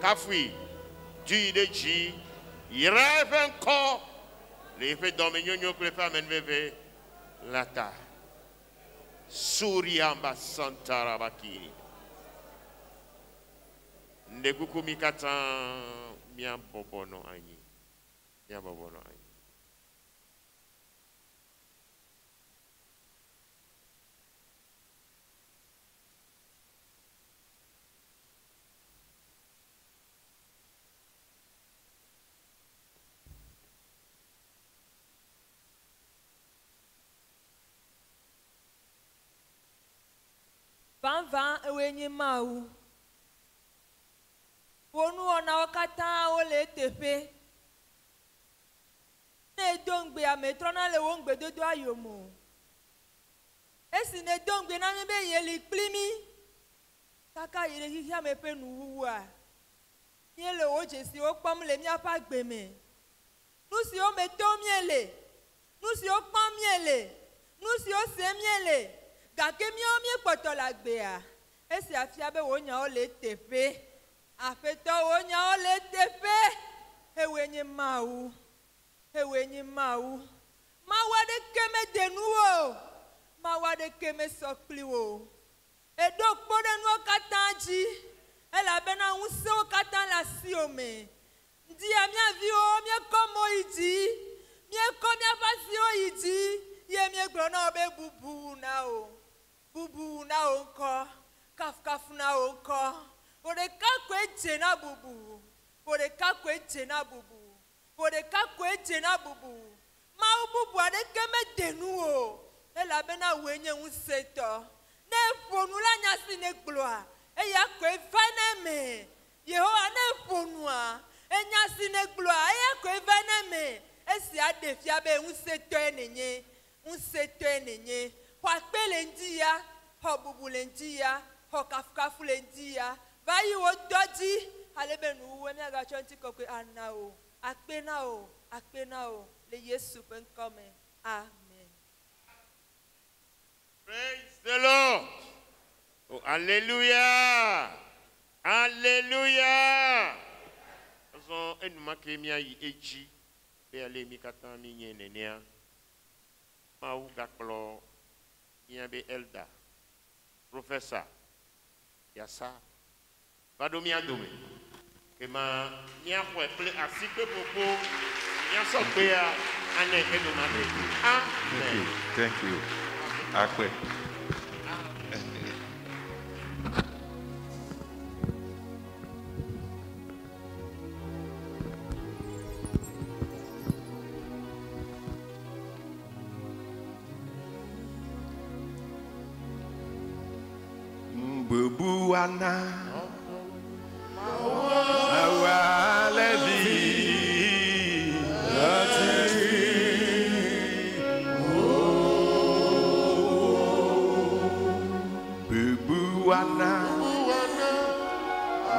Kafui, du de G, il rêve encore, les faits d'Omignon que les femmes enlevées, Lata, Suriamba Santa Rabaki, Neguku Mikatan, Miam Bobono Ani, Miam Bobono Ani. Van ewenye mau. Wonu ona wakata ole tepe. Ne dongbe a metrona le wongbe dodo ayomo. Esi ne dongbe na mbe yeli plimi. Kaka yele hihia mepe nuwa. Miele oje si okpam le mi apa gbeme. Nusi o meto miele. Nusi o kpam miele. Nusi o se miele. Gake mi poto la gbea. Esi afia be wonya o le tepe. Afeto wonya o le tepe. Ewenye mau. Ewenye mau. Mawade keme denuo. Mawade keme sokliwo. Edo kpode no katanji. Ela bena unse o katan la siome. Ndi amia vio mi komo iji. Mi komia fasio iji. Ye mi gbona obe bubu na o. Bubu na onko, kaf na onko. Ode kakwe jena bubu. Ode kakwe jena bubu. Ode kakwe jena bubu. Ma bubu ade keme denuo. Ela bena wenye unseto. Ne fonu la nyasi ne gloa. E ya kwe vaneme. Yehowa ne fonua. E nyasi ne gloa. E ya kwe vaneme. E si ade fiabe unseto enenye. Unseto enenye. Kwa pelendia, ho bubulendia, ho kafulendia, vayi wo doji, alebenu we mi aga chonti kokwe anao, akpenao, le Yesu penkome. Amen. Praise the Lord. Oh, hallelujah. Hallelujah. So enuma kemia yi eji, be ale mi katan mi nyenenia. Ma u gaklo Niabe Elda, professeur, Yassa, Vadomia Dome, que ma niafwe ple asipe popo, niasopea, ane edomade. Amen. Thank you. Akwe. Bubuana Awa Levi Bubuana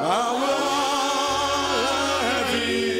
Awa Levi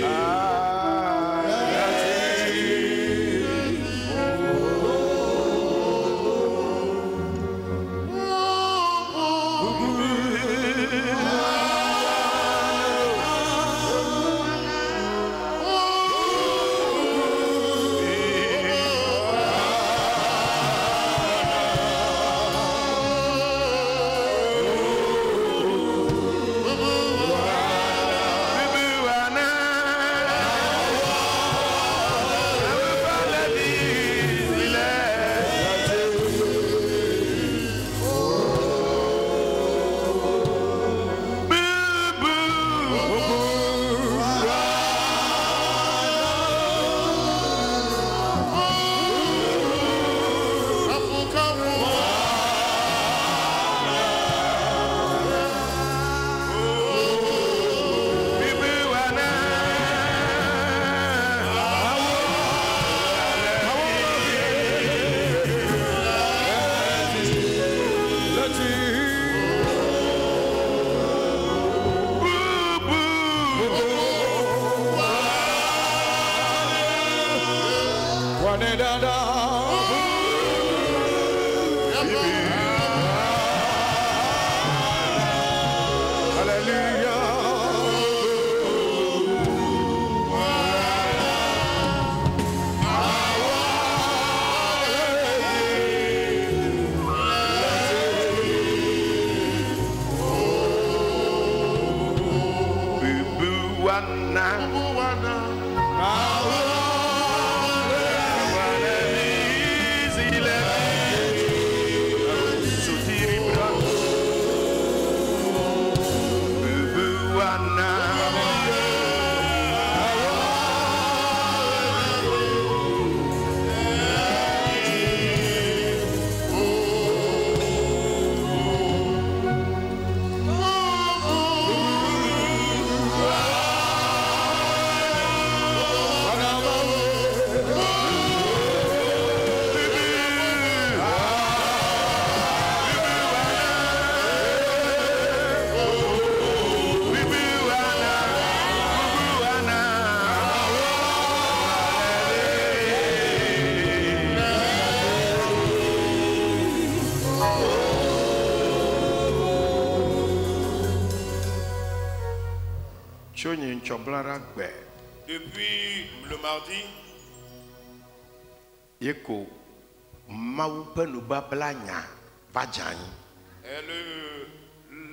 Depuis le mardi,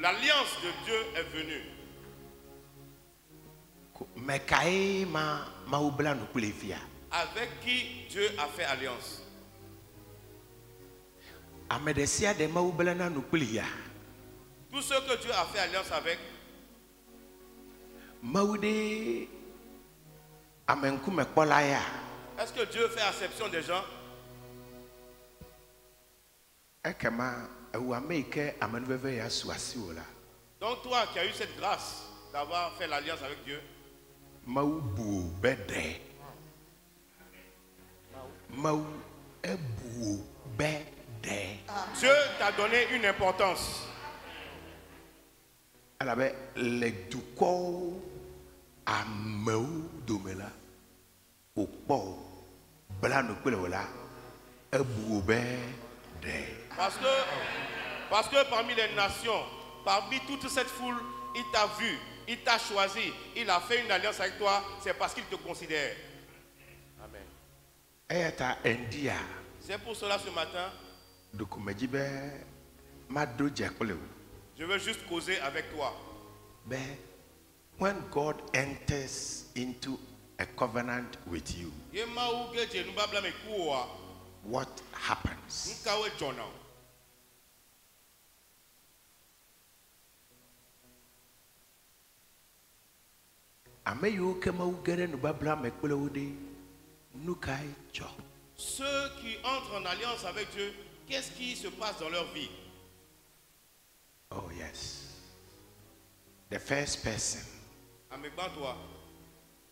l'alliance de Dieu est venue. Avec qui Dieu a fait alliance? Tous ceux que Dieu a fait alliance avec, est-ce que Dieu fait acception des gens? Donc toi qui as eu cette grâce d'avoir fait l'alliance avec Dieu, Dieu t'a donné une importance. Parce que parmi les nations, parmi toute cette foule, il t'a vu, il t'a choisi, il a fait une alliance avec toi, c'est parce qu'il te considère. Amen. C'est pour cela ce matin, je veux juste causer avec toi. When God enters into a covenant with you, what happens? Ceux qui entrent en alliance avec Dieu, qu'est-ce qui se passe dans leur vie? Oh yes. The first person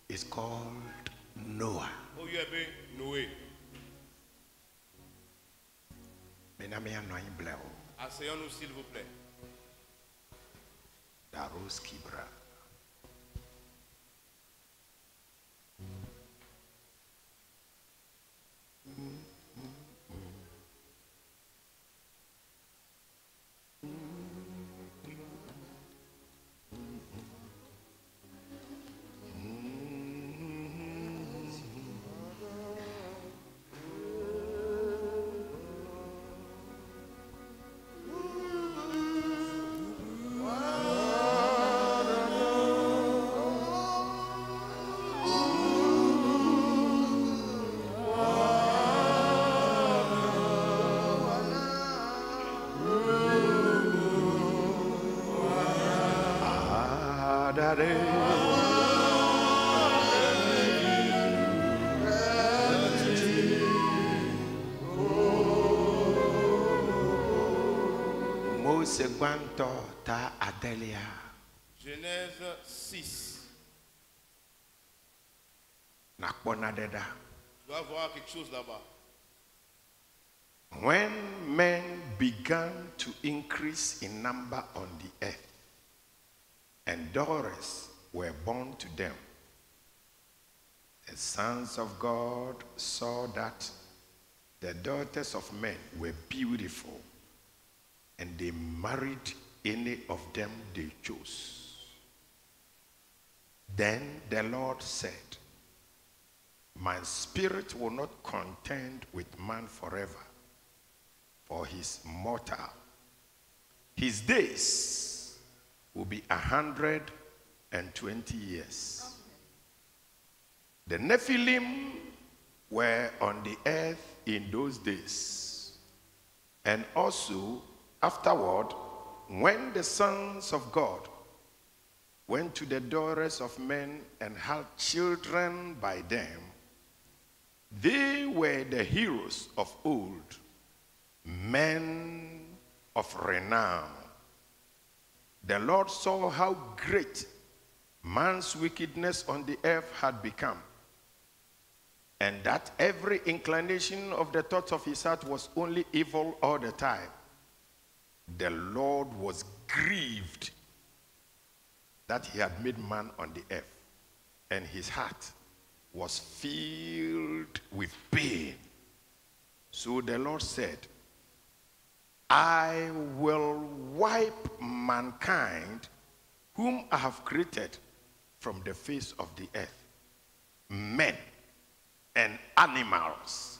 is called Noah. Noé. Asseyons-nous s'il vous plaît. Daros Kibra. Genèse 6. Tu dois voir quelque chose là-bas. When men began to increase in number on the earth, and daughters were born to them, The sons of God saw that the daughters of men were beautiful, and they married any of them they chose. Then the Lord said, my spirit will not contend with man forever, for he is mortal. His days will be 120 years. The Nephilim were on the earth in those days, and also afterward, when the sons of God went to the daughters of men and had children by them, they were the heroes of old, men of renown. The Lord saw how great man's wickedness on the earth had become, and that every inclination of the thoughts of his heart was only evil all the time. The Lord was grieved that he had made man on the earth, and his heart was filled with pain. So the Lord said, I will wipe mankind whom I have created from the face of the earth, men and animals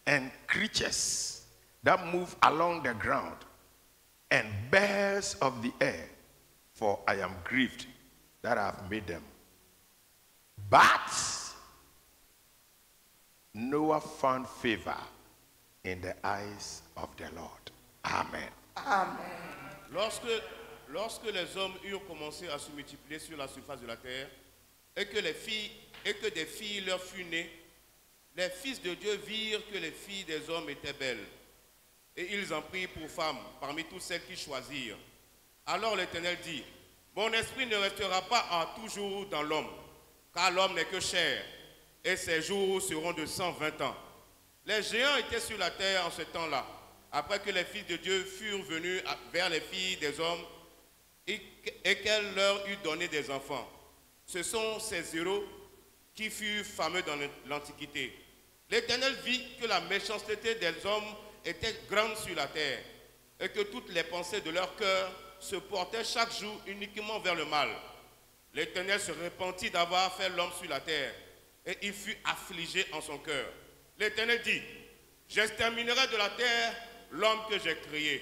and creatures that move along the ground and birds of the air, for I am grieved that I have made them. But Noah found favor in the eyes of the Lord. Amen. Amen. Lorsque les hommes eurent commencé à se multiplier sur la surface de la terre, et que des filles leur furent nées, les fils de Dieu virent que les filles des hommes étaient belles, et ils en prirent pour femmes parmi toutes celles qu'ils choisirent. Alors l'Éternel dit, mon esprit ne restera pas à toujours dans l'homme, car l'homme n'est que chair, et ses jours seront de 120 ans. Les géants étaient sur la terre en ce temps-là, après que les fils de Dieu furent venus vers les filles des hommes et qu'elles leur eurent donné des enfants. Ce sont ces héros qui furent fameux dans l'Antiquité. L'Éternel vit que la méchanceté des hommes était grande sur la terre et que toutes les pensées de leur cœur se portaient chaque jour uniquement vers le mal. L'Éternel se repentit d'avoir fait l'homme sur la terre et il fut affligé en son cœur. L'Éternel dit, j'exterminerai de la terre l'homme que j'ai créé,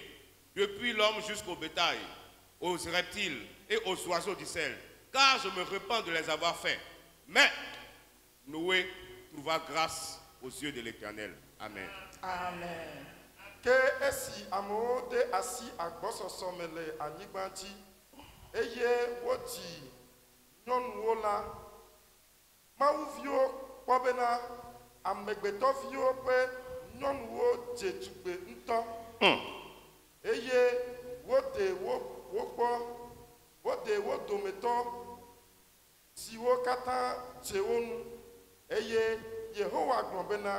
depuis l'homme jusqu'au bétail, aux reptiles et aux oiseaux du ciel, car je me repens de les avoir faits. Mais Noé trouva grâce aux yeux de l'Éternel. Amen. Amen. Que esi amo de asi agbososo mele anyigbanti eye woti nyɔnuwo la mawuvio kpɔbena amegbetɔviwo ƒe nyɔnuwo dze tugbe ŋutɔ eye wode wo dometɔ siwo katã dze wo nu eye Yehowa gblɔ bena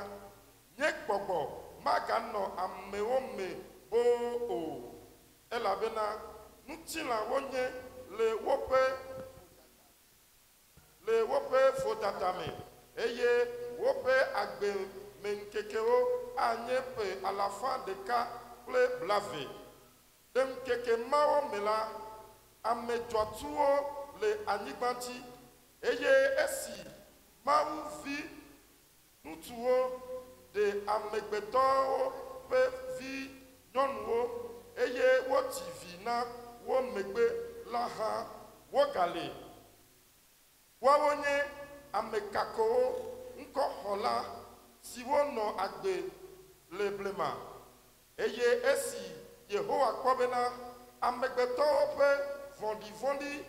nye gbɔgbɔ maganɔ amewo me boo o elabena ŋutilãwo nye le woƒe vodada me eye woƒe agbemeŋkekewo anye ƒe 120. Ɖe ŋkeke mawo me la, ame dzɔatsuwo le anyigba dzi eye esi Mawu vi ŋutsuwo de amegbetɔwo ƒe vi nyɔnuwo eye wotsi vi na wo megbe la hã wogale. Woawo nye amekakowo ŋkɔxɔla siwo nɔ agbe le blema eye esi Yehowa kpɔ bena amegbetɔwo ƒe vɔ̃ɖivɔ̃ɖi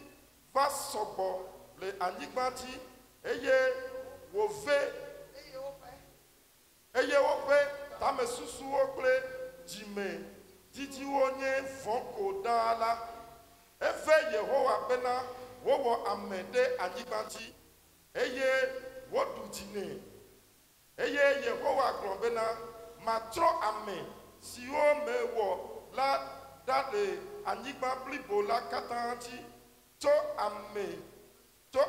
va sɔgbɔ le anyigba dzi eye wòve eye woƒe tamesusuwo kple dzime didiwo nye vɔ̃ ko ɖaa la, eve Yehowa bena wowɔ ame ɖe anyigba dzi eye woɖu dzi nɛ eye Yehowa gblɔ bena matrɔ ame siwo mewɔ la ɖa le anyigba blibo la katã dzi tso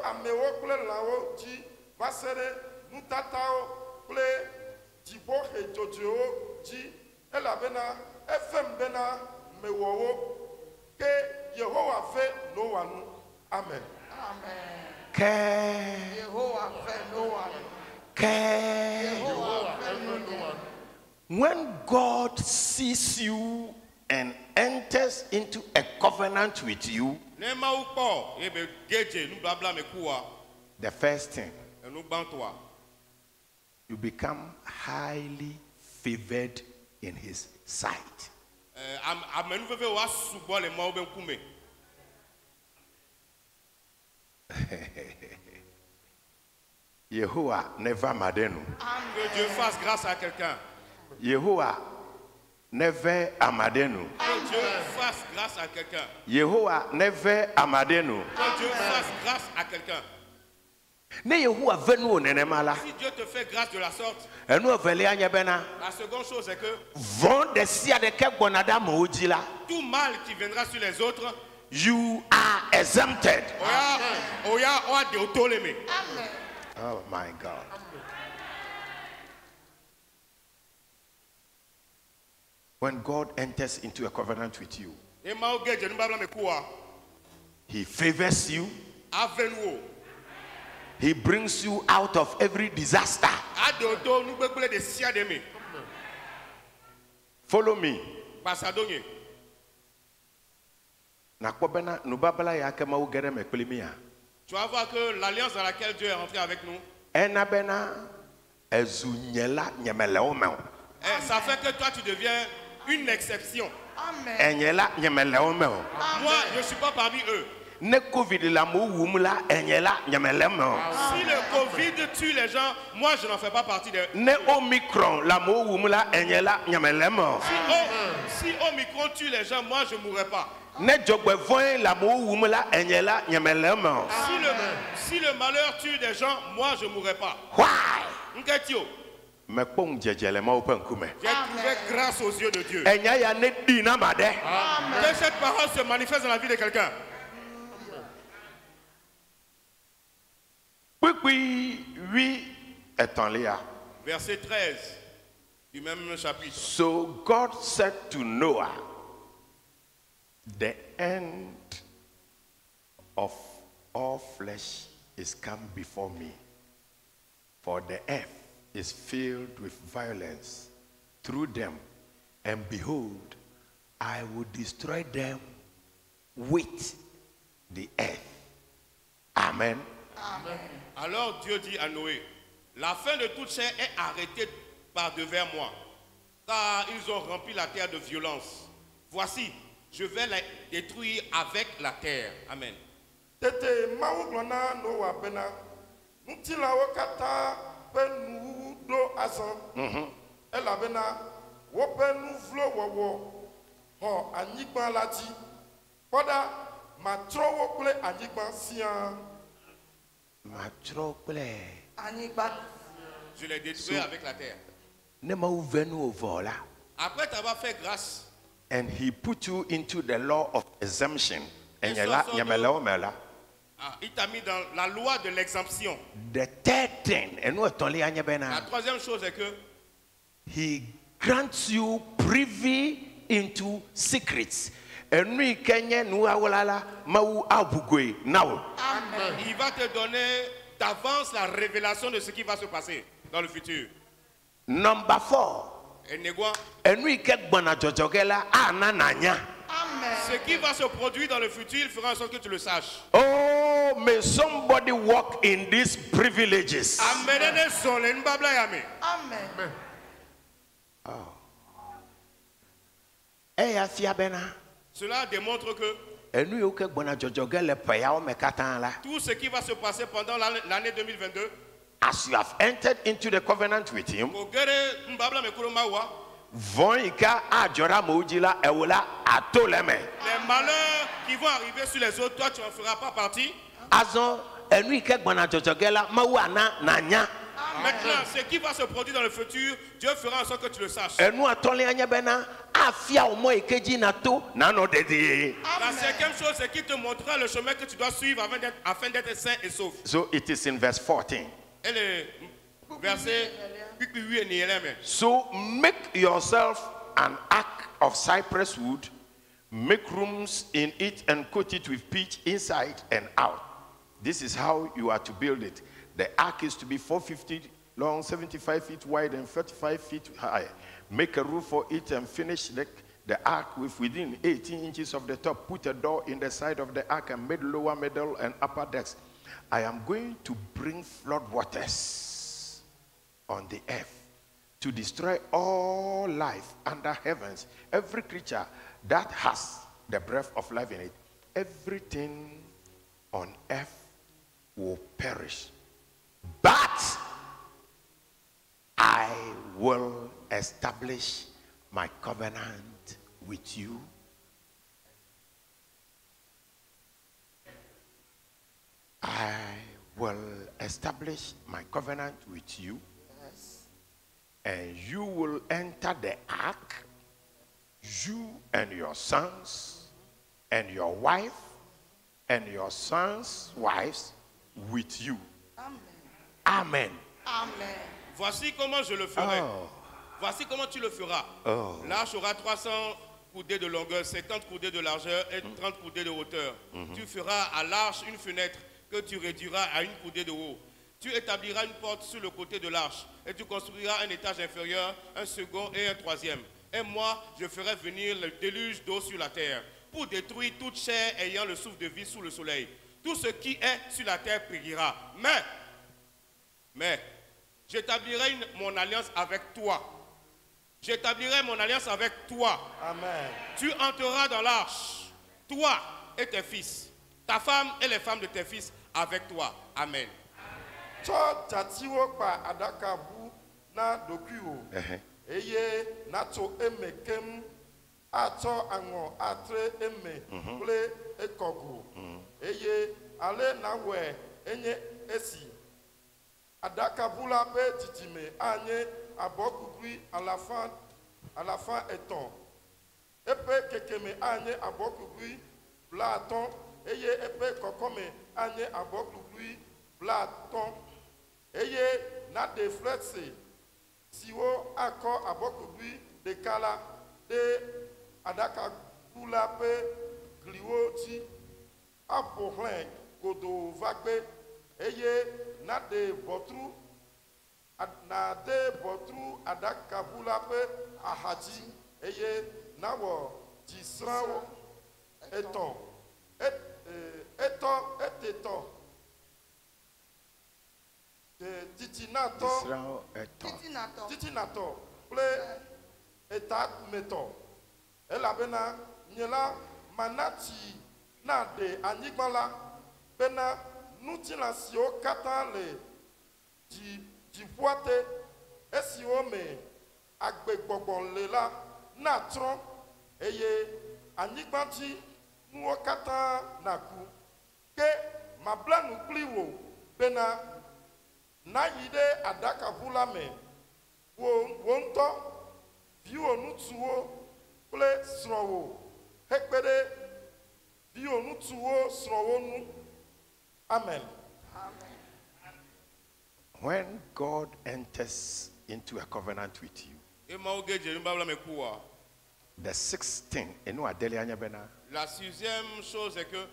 amewo kple lãwo dzi va se ɖe nutatawo kple dziƒoxe dzodzoewo dzi elabena efem bena mewɔwo ke Yehowa fe Noa nu. Amen. When God sees you and enters into a covenant with you, the first thing, you become highly favored in his sight. Yehovah never madenu. Que Dieu fasse grâce à quelqu'un. Yehovah never amadenu. Que Dieu fasse grâce à quelqu'un. Yehovah never amadenu. Que Dieu fasse grâce à quelqu'un. Ne Yehovah venu nenemala. Si Dieu te fait grâce de la sorte, la seconde chose est que tout mal qui viendra sur les autres, you are exempted. Oh my God. When God enters into a covenant with you, he favors you. He brings you out of every disaster. Follow me. Tu vas voir que l'alliance dans laquelle Dieu est rentré avec nous, ça fait que toi tu deviens une exception. Amen. Moi, je ne suis pas parmi eux. Si le Covid tue les gens, moi je n'en fais pas partie d'eux. Si Omicron tue les gens, moi je ne mourrai pas. Si le malheur tue des gens, moi je ne mourrai pas. Why? J'ai trouvé grâce aux yeux de Dieu. Que cette parole se manifeste dans la vie de quelqu'un. Verset 13 du même chapitre. So God said to Noah, the end of all flesh is come before me, for the earth is filled with violence through them, and behold, I will destroy them with the earth. Amen. Amen. Alors Dieu dit à Noé, la fin de toute chair est arrêtée par devers moi, car ils ont rempli la terre de violence. Voici, je vais les détruire avec la terre. Amen. Je les détruis avec la terre. Après t'avoir fait grâce, and he put you into the law of exemption. Il t'a mis dans la loi de l'exemption. The third thing, La troisième chose est que he grants you privy into secrets. Amen. Il va te donner d'avance la révélation de ce qui va se passer dans le futur. Number 4. Ce qui va se produire dans le futur, il fera en sorte que tu le saches. Oh, may somebody walk in these privileges. Amen. Oh. Cela démontre que tout ce qui va se passer pendant l'année 2022, as you have entered into the covenant with him, les malheurs qui vont arriver sur les autres, toi tu n'en feras pas partie. Maintenant, ce qui va se produire dans le futur, Dieu fera en sorte que tu le saches. La cinquième chose, c'est qu'il te montrera le chemin que tu dois suivre afin d'être sain et sauf. So it is in verse 14. Et le Verset 8. So make yourself an ark of cypress wood, make rooms in it and coat it with pitch inside and out. This is how you are to build it. The ark is to be 450 long, 75 feet wide, and 35 feet high. Make a roof for it and finish the ark with within 18 inches of the top. Put a door in the side of the ark and made lower, middle, and upper decks. I am going to bring flood waters on the earth to destroy all life under heavens. Every creature that has the breath of life in it, everything on earth will perish. But I will establish my covenant with you. I will establish my covenant with you. And you will enter the ark, you and your sons, and your wife, and your sons' wives with you. Amen. Amen. Amen. Voici comment je le ferai. Oh. Voici comment tu le feras. Oh. L'arche aura 300 coudées de longueur, 50 coudées de largeur et 30 coudées de hauteur. Tu feras à l'arche une fenêtre que tu réduiras à une coudée de haut. Tu établiras une porte sur le côté de l'arche et tu construiras un étage inférieur, un second et un troisième. Et moi, je ferai venir le déluge d'eau sur la terre pour détruire toute chair ayant le souffle de vie sous le soleil. Tout ce qui est sur la terre périra. Mais, j'établirai mon alliance avec toi. J'établirai mon alliance avec toi. Amen. Tu entreras dans l'arche, toi et tes fils, ta femme et les femmes de tes fils avec toi. Amen. Tsɔ dzatiwo kpa aɖaka ʋu na ɖokuiwò eye natso eme kem atsɔ aŋɔ atre eme kple ekɔgo eye ale nawɔe enye esi aɖakaʋu la ƒe didime anye abɔkugui alafa etɔ̃ eƒe kekeme anye abɔkugui blaatɔ̃ eye eƒe kɔkɔme anye abɔkugui blaatɔ̃ eye naɖe fletse siwo akɔ abɔkugui ɖeka la ɖe aɖakaʋu la ƒe gliwo dzi aƒo xlãe godoo va gbe eye nade ʋɔtru aɖakaʋu la ƒe axadzi eye nawɔ dzisrãwo etɔ̃ etetɔ titinatɔ kple etametɔ elabena nye la mana tsi na ɖe anyigba la bena nutilã siwo katã le dziƒoa te esiwo me agbegbɔgbɔ le la natrɔ eye anyigba dzi nuwo katã naku ke mabla nu kpli wò bena nayi ɖe aɖakaʋu la me wò ŋutɔ viwò ŋutsuwo kple srɔ̃wò hekpe ɖe viwò ŋutsuwo srɔ̃wo nu. Amen. When God enters into a covenant with you, the sixth thing, la sixième chose est que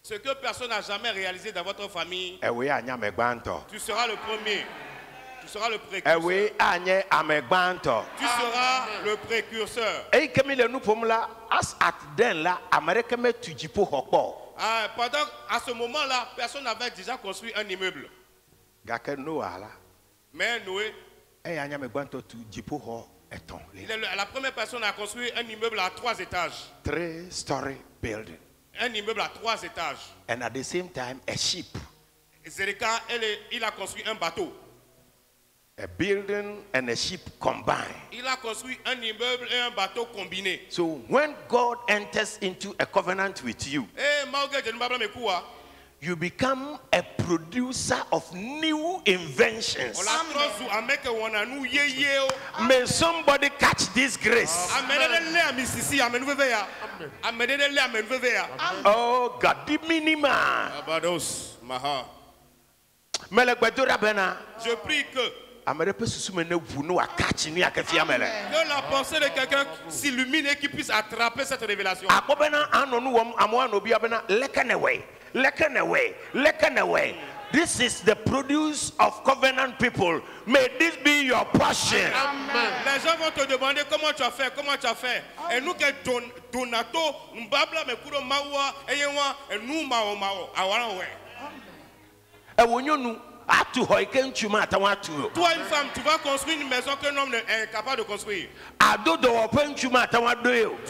ce que personne n'a jamais réalisé dans votre famille, tu seras le premier. Tu seras le précurseur. Tu seras le précurseur. Pendant à ce moment-là, personne n'avait déjà construit un immeuble. Mais Noé, la première personne a construit un immeuble à 3 étages. 3-story building. Un immeuble à 3 étages. And at the same time, a ship. Zédéka, il a construit un bateau. A building and a ship combined. Il a construit un immeuble et un bateau combiné. So when God enters into a covenant with you, you become a producer of new inventions. May somebody catch this grace. Oh God, the minima. Maha. Mais le Gbedora Bena, Je prie que la pensée de quelqu'un s'illumine et qu'il puisse attraper cette révélation. This is the produce of covenant people. May this be your portion. Les gens vont te demander comment tu as fait, comment tu as fait. Et nous que Donato, Mbabla, Mekuro, Mawa, Eyewa, et nous, Mao, Mao, Awaranwe. Toi, une femme, tu vas construire une maison qu'un homme est incapable de construire. Tu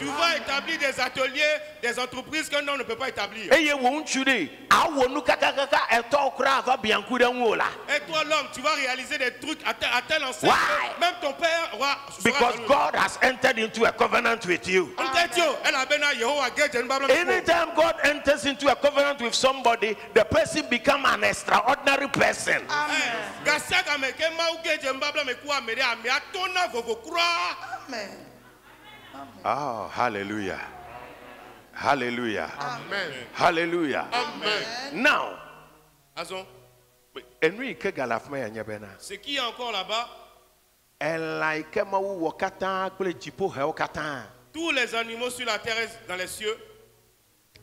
vas établir des ateliers, des entreprises qu'un homme ne peut pas établir. Et toi, l'homme, tu vas réaliser des trucs à tel enseigne. Même ton père va. Because God has entered into a covenant with you. Anytime God enters into a covenant with somebody, the person becomes an extraordinary person. Amen. Oh, hallelujah. Hallelujah. Amen. Hallelujah. Amen. Now, ce qui est encore là-bas, tous les animaux sur la terre et dans les cieux,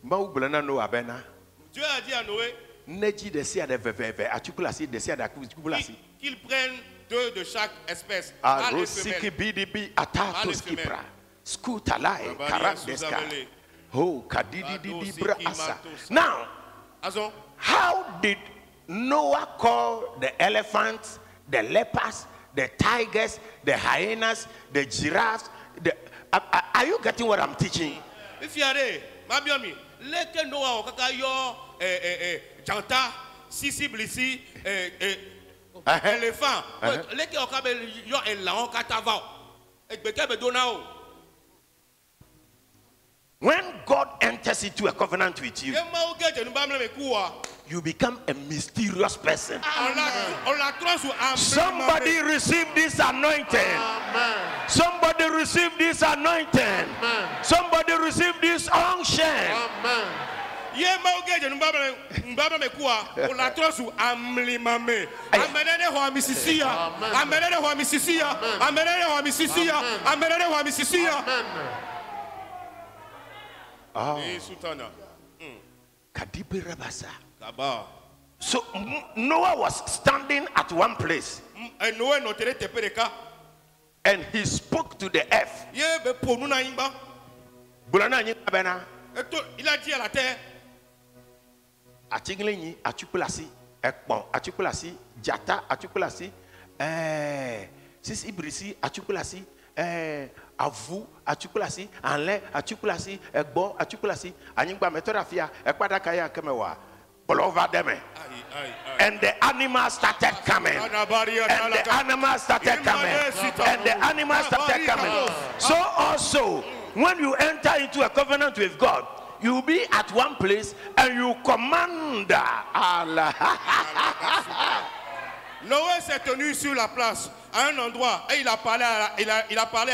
Dieu a dit à Noé qu'ils prennent 2 de chaque espèce. Mâle et femelle. Now, how did Noah call the elephants, the leopards, the tigers, the hyenas, the giraffes? Are you getting what I'm teaching? If you are there, Mabiomi, leke Noah okakayo janta, sisi blisi, éléphant, leke okabe yo elan katava, ekbekebe donao. When God enters into a covenant with you, you become a mysterious person. Somebody receive this anointing. Somebody receive this anointing. Somebody receive this unction. So Noah was standing at one place and he spoke to the earth. Il a dit à la terre, Jata atupulasi, sisi ibrisi atupulasi, avu atupulasi, anle atupulasi, egbo atupulasi, anyingba metorafia, ekpadakaya kemewa, over them. And the animals started coming. And the animals started coming. And the animals started coming. So also, when you enter into a covenant with God, you will be at one place and you command Allah. Noé s'est tenu sur la place à un endroit et il a parlé à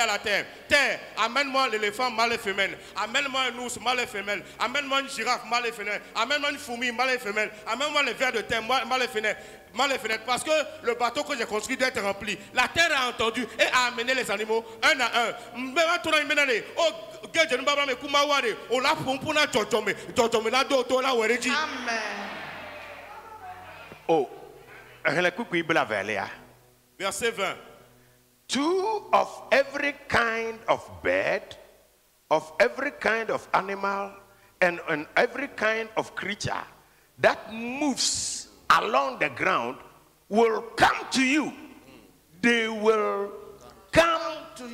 la terre. Terre, amène-moi l'éléphant mâle et femelle. Amène-moi un ours mâle et femelle. Amène-moi une girafe mâle et femelle. Amène-moi une fourmi mâle et femelle. Amène-moi les vers de terre mâle et femelle. Parce que le bateau que j'ai construit doit être rempli. La terre a entendu et a amené les animaux un à un. Oh. Verset 20. 2 of every kind of bird, of every kind of animal, and every kind of creature that moves along the ground will come to you. They will come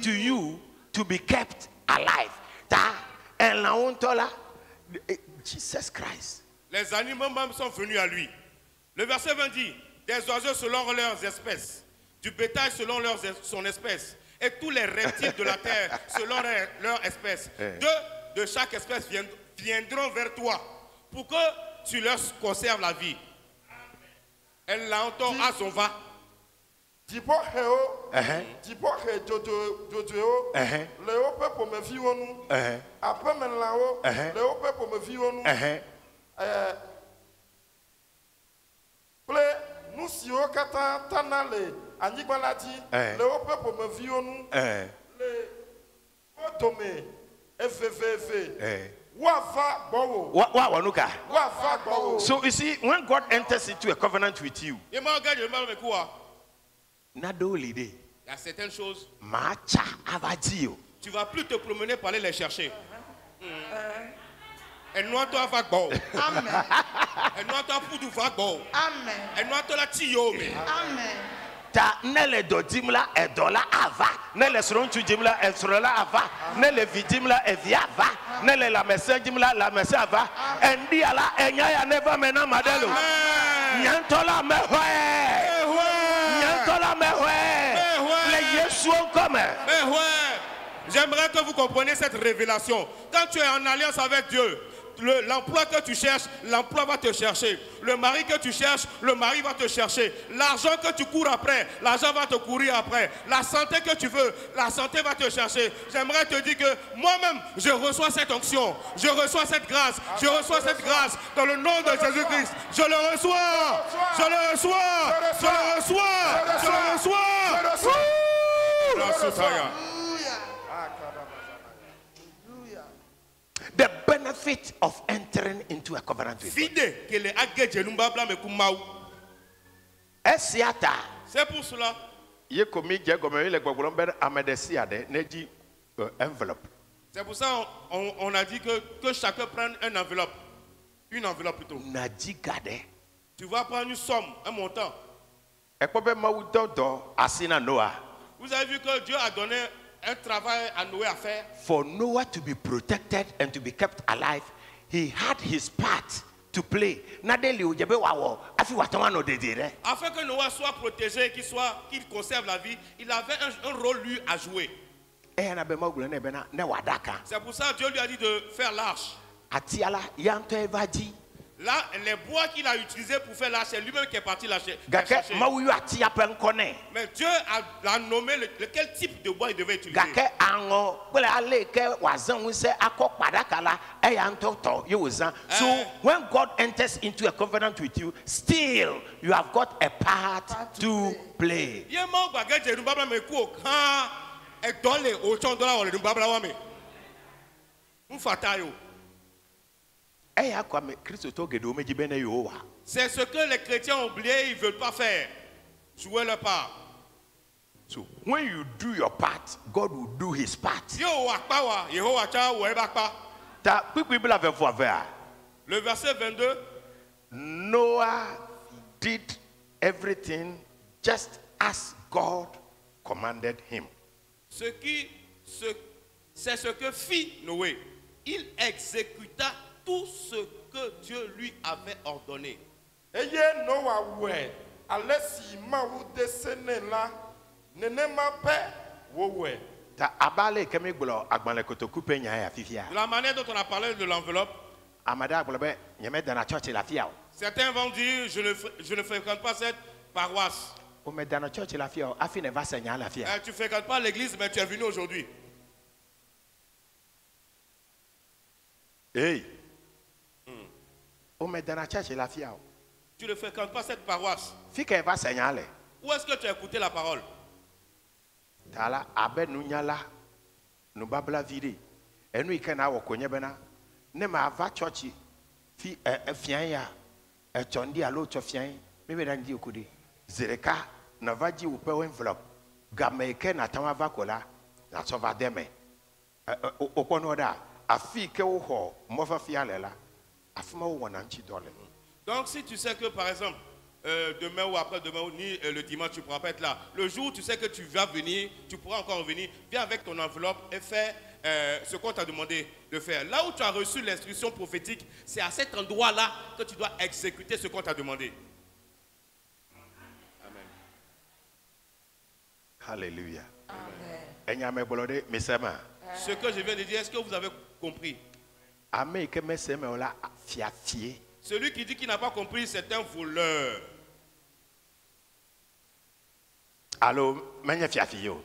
to you to be kept alive. Jesus Christ. Les animaux même sont venus à lui. Le verset 20 dit, des oiseaux selon leurs espèces, du bétail selon son espèce, et tous les reptiles de la terre selon leur espèce. 2 de chaque espèce viendront vers toi pour que tu leur conserves la vie. Elle l'entend à son va. nous si au kata tanale anyigba la di le ope pomeviwo nu le otome FVV Wava bowo. Wanuka. Wava bowo. So you see, when God enters into a covenant with you, Il il y a certaines choses, tu tu vas plus te promener pour aller les chercher. Et nous toi va bon. Amen. Et nous toi pour du va bon. Amen. Et nous toi la tio mais. Amen. ta nele do dimla edola ava nele srontu dimla esrola ava nele vidimla evia ava nele la messe dimla la messe ava endi ala enya ya never mena madelo nyantola mehwe nyantola mehwe le yesu comme Mais ouais, j'aimerais que vous compreniez cette révélation. Quand tu es en alliance avec Dieu, l'emploi que tu cherches, l'emploi va te chercher. Le mari que tu cherches, le mari va te chercher. L'argent que tu cours après, l'argent va te courir après. La santé que tu veux, la santé va te chercher. J'aimerais te dire que moi-même, je reçois cette onction. Je reçois cette grâce. Je reçois cette grâce dans le nom de Jésus-Christ. Je le reçois. Je le reçois. Je le reçois. Je le reçois. the benefit of entering into a covenant with God. Vide que les agéjé nous babla me kumaou. Esiata C'est pour cela. ye komi je gomme le gbogbolon ben amedesi ade neji envelope. C'est pour ça on a dit que chacun prenne une enveloppe. Une enveloppe plutôt. Naji gade Tu vas prendre une somme, un montant. ekpobe mawu dodo asina Noah. Vous avez vu que Dieu a donné un travail à Noé à faire. For Noah to be protected and to be kept alive, he had his part to play. Nadeli ujebe wawo afi watawano dedire. Afin que Noé soit protégé, qu'il conserve la vie, il avait un rôle lui à jouer. Na be magule ne bena ne wadaka. C'est pour ça que Dieu lui a dit de faire l'arche. Atiala yanto evaji. Là, les bois qu'il a utilisés pour faire l'arche, c'est lui-même qui est parti chercher. Gake mawu atia penkone. Mais Dieu a nommé quel type de bois il devait utiliser. Gake ango bele ale ke wazan wise akok padakala eyanto to yewozan. So when God enters into a covenant with you, still you have got a part to play. Ye mo gbage nous babla me ku kan e dole o chon dola o le babla wa me. Un fatayo. C'est ce que les chrétiens ont oublié, ils ne veulent pas faire. Jouer leur part. So when you do your part, God will do his part. Le verset 22. Noah did everything just as God commanded him. C'est ce que fit Noé. Il exécuta tout ce que Dieu lui avait ordonné. Eye Noah we alesi mawu desene la nenema pe wo we. Ta abale kemi gbolo agbale kotoku pe nya ya fifia. De la manière dont on a parlé de l'enveloppe. Amada gbolo be nyeme dana church la fia. Certains vont dire je ne fréquente pas cette paroisse. O me dana church la fia, afi ne va senya la fia. Tu fréquentes pas l'église mais tu es venu aujourd'hui. Hey. Tu ne fréquentes pas cette paroisse. Où est-ce que tu as écouté la parole? Tala abe nunyala nubabla vide. Enu ikena wakonye bena. Ne ma va church fi fian ya. Etondi alo cho fian. Mebe danji okude. Zereka na vaji upe envelope. Game ikena tama vakola na sova deme. Okono da afi ke wo mofa fialela. Donc si tu sais que par exemple demain ou après-demain ni le dimanche tu ne pourras pas être là, le jour où tu sais que tu vas venir, tu pourras encore revenir, viens avec ton enveloppe et fais ce qu'on t'a demandé de faire. Là où tu as reçu l'instruction prophétique, c'est à cet endroit-là que tu dois exécuter ce qu'on t'a demandé. Amen. Alléluia. Amen. Ce que je viens de dire, est-ce que vous avez compris? Celui qui dit qu'il n'a pas compris, c'est un voleur. Allô, manya fiafi yo.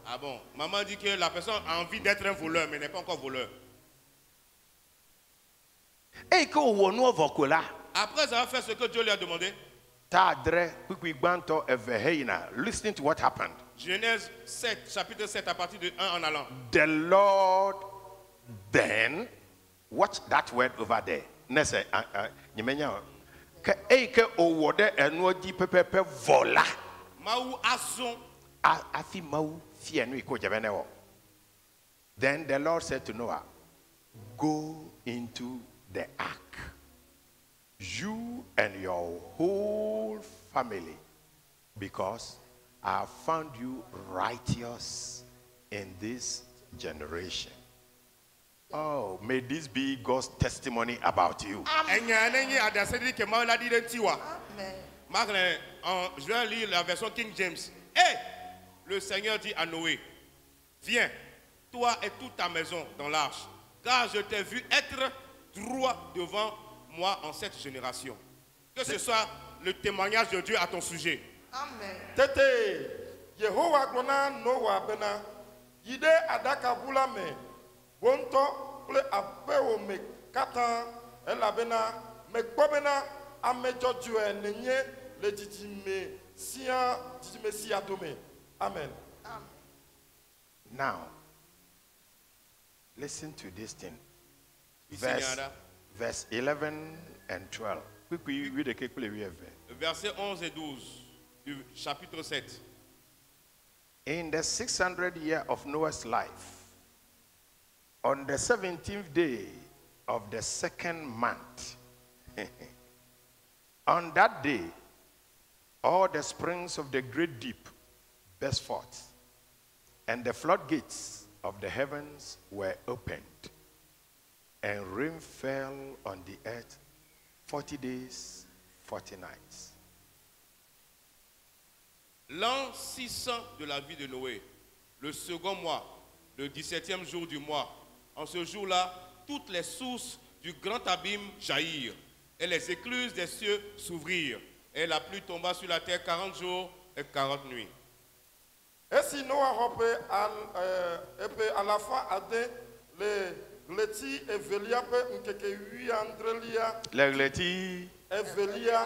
Ah bon, maman dit que la personne a envie d'être un voleur, mais n'est pas encore voleur. Et que o no vokola. Après avoir fait ce que Dieu lui a demandé, Ta dre quickly gbanto eveheina. Listen to what happened. Genèse 7, chapitre 7, à partir de 1 en allant. The Lord then, watch that word over there. Nese, nyimenya. Ke o wode eno di pepepe vola. Maou Azon, Afi mau fie no iko jebene wo. Then the Lord said to Noah, go into the ark, you and your whole family, because I have found you righteous in this generation. Oh, may this be God's testimony about you. Je vais lire la version King James. Et le Seigneur dit à Noé, viens, toi et toute ta maison dans l'arche, car je t'ai vu être droit devant moi en cette génération. Que ce soit le témoignage de Dieu à ton sujet. Amen. Tete, Yehowa glona Noah bena, yide adaka bula me, bonto ple apeo me katan, ela bena, me kobena, amejo jue nenye, le didime siya dome. Amen. Now, listen to this thing. Seigneur, Verse 11 and 12. Quickly read the quickly read. Versets 11 et 12 du chapitre 7. In the 600th year of Noah's life, on the 17th day of the second month, on that day, all the springs of the great deep burst forth, and the floodgates of the heavens were opened, and rain fell on the earth 40 days, 40 nights. L'an 600 de la vie de Noé, le second mois, le 17e jour du mois, en ce jour-là, toutes les sources du grand abîme jaillirent, et les écluses des cieux s'ouvrirent, et la pluie tomba sur la terre 40 jours et 40 nuits. Et si Noah rope à la fin a dit Gleti evelia pe nkeke 8 andrelia. Legleti. Evelia.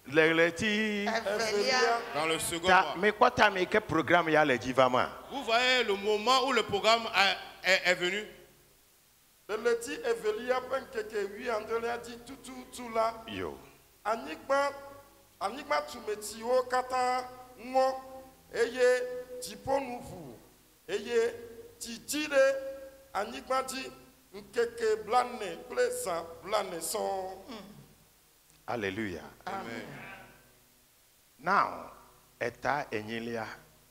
Legleti. Evelia. Dans le second mois. Mais quoi t'as mis quel programme y a les divama? Vous voyez le moment où le programme est venu. Legleti evelia pe nkeke 8 andrelia dit tout là. Yo. Anigma tumetio kata ngo eye tiponu eye tijide anigma di nkeke blane plesa blane son. Hallelujah. Amen. Now, eta enyelia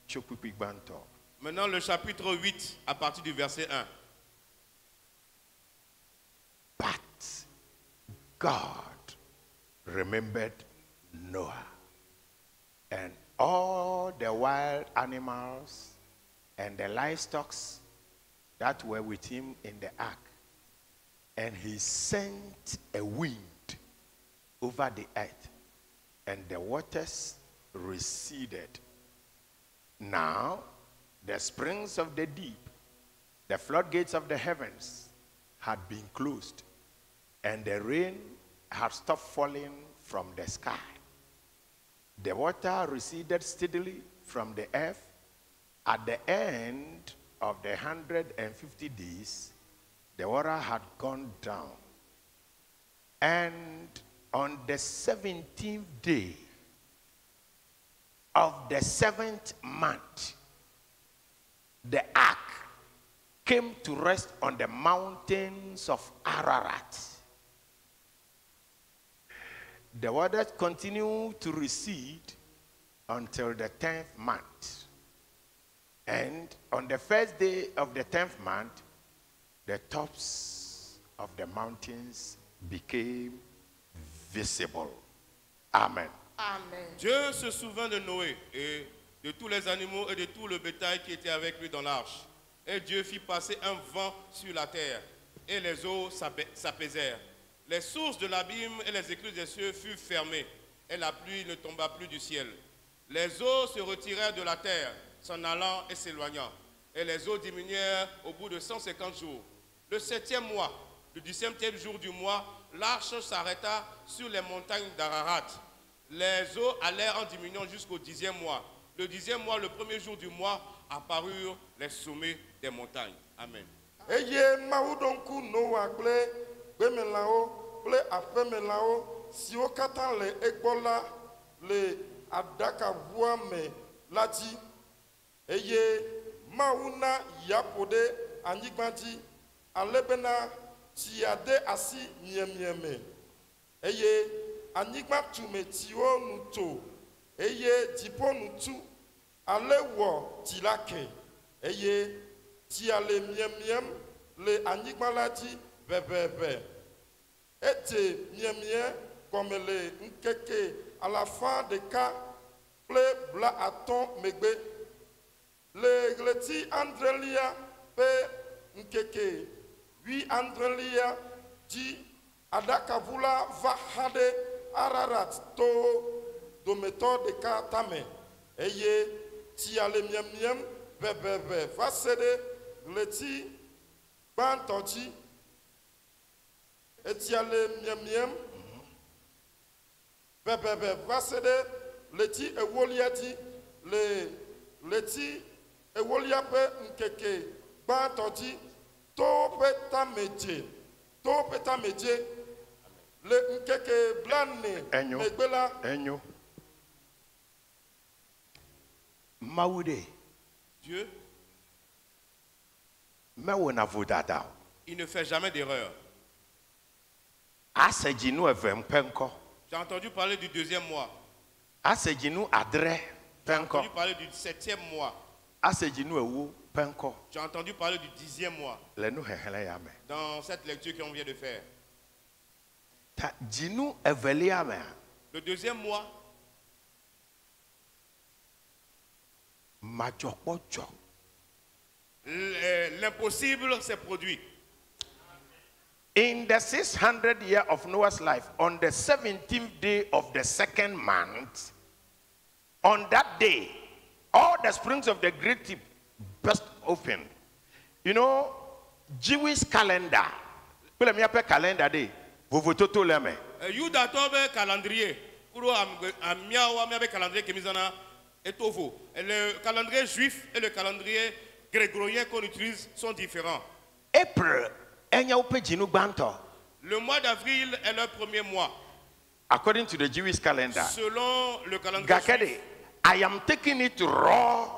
chokupi banto. Maintenant le chapitre 8 à partir du verset 1. But God remembered Noah and all the wild animals and the livestock that were with him in the ark. And he sent a wind over the earth, and the waters receded. Now, the springs of the deep, the floodgates of the heavens, had been closed, and the rain had stopped falling from the sky. The water receded steadily from the earth. At the end of the 150 days, the water had gone down. And on the 17th day of the 7th month, the ark came to rest on the mountains of Ararat. The waters continued to recede until the 10th month. And on the first day of the 10th month, the tops of the mountains became visible. Amen. Amen. Dieu se souvint de Noé et de tous les animaux et de tout le bétail qui était avec lui dans l'arche. Et Dieu fit passer un vent sur la terre, et les eaux s'apaisèrent. Les sources de l'abîme et les écluses des cieux furent fermées, et la pluie ne tomba plus du ciel. Les eaux se retirèrent de la terre, s'en allant et s'éloignant, et les eaux diminuèrent au bout de 150 jours. Le 7e mois, le 17e jour du mois, l'arche s'arrêta sur les montagnes d'Ararat. Les eaux allèrent en diminuant jusqu'au 10e mois. Le 10e mois, le premier jour du mois, apparurent les sommets des montagnes. Amen. Eye maudonku Noa kple gbemelãwo kple aƒemelãwo siwo katã le egbɔ la le aɖakaʋua me la dzi eye Mawu na ya ƒo ɖe anyigba dzi ale bena tsi ade asi miemie me eye anyigba tume tsiwo nu to eye dziƒo nu tu ale wɔ tsi la ke eye tsia le miemiem le anyigba la dzi ʋeʋeʋe ete miemie gɔme le ŋkeke 150 megbe le ɣleti adrelia ƒe ŋkeke 80 dzi aɖakaʋu la va xa ɖe Ararat to dometɔ ɖeka tame eye tsia le miemiem ʋeʋeʋe va se ɖe ɣleti gbãtɔ dzi etsia le miemiem ʋeʋeʋe va se ɖe ɣleti ewolia dzi le ɣleti ewolia ƒe ŋkeke gbãtɔ dzi to ƒe tamedze le ŋkeke 40 megbe la Enyo. Mawude. Dieu, Mewona vodada. il ne fait jamais d'erreur. Asejinu evem penko. J'ai entendu parler du 2e mois. Asejinu adre J'ai penko. entendu parler du 7e mois. Asejinu ewu penko. J'ai entendu parler du 10e mois. Le nu hehele yame. Dans cette lecture qu'on vient de faire. Ta jinu evelia me. Le 2e mois, Majokpojo. l'impossible s'est produit. In the 600 year of Noah's life, on the 17th day of the 2nd month, on that day, all the springs of the great deep burst open. You know, Jewish calendar. Pele mi ape calendar day. Vovototo leme. Yuda tobe calendrier. Kuro amiawa mi abe calendrier kemizana etovo. Le calendrier juif et le calendrier grégorien qu'on utilise sont différents. April, enya upe jinu banto. Le mois d'avril est leur premier mois. According to the Jewish calendar. Selon le calendrier Gakede, juif. I am taking it raw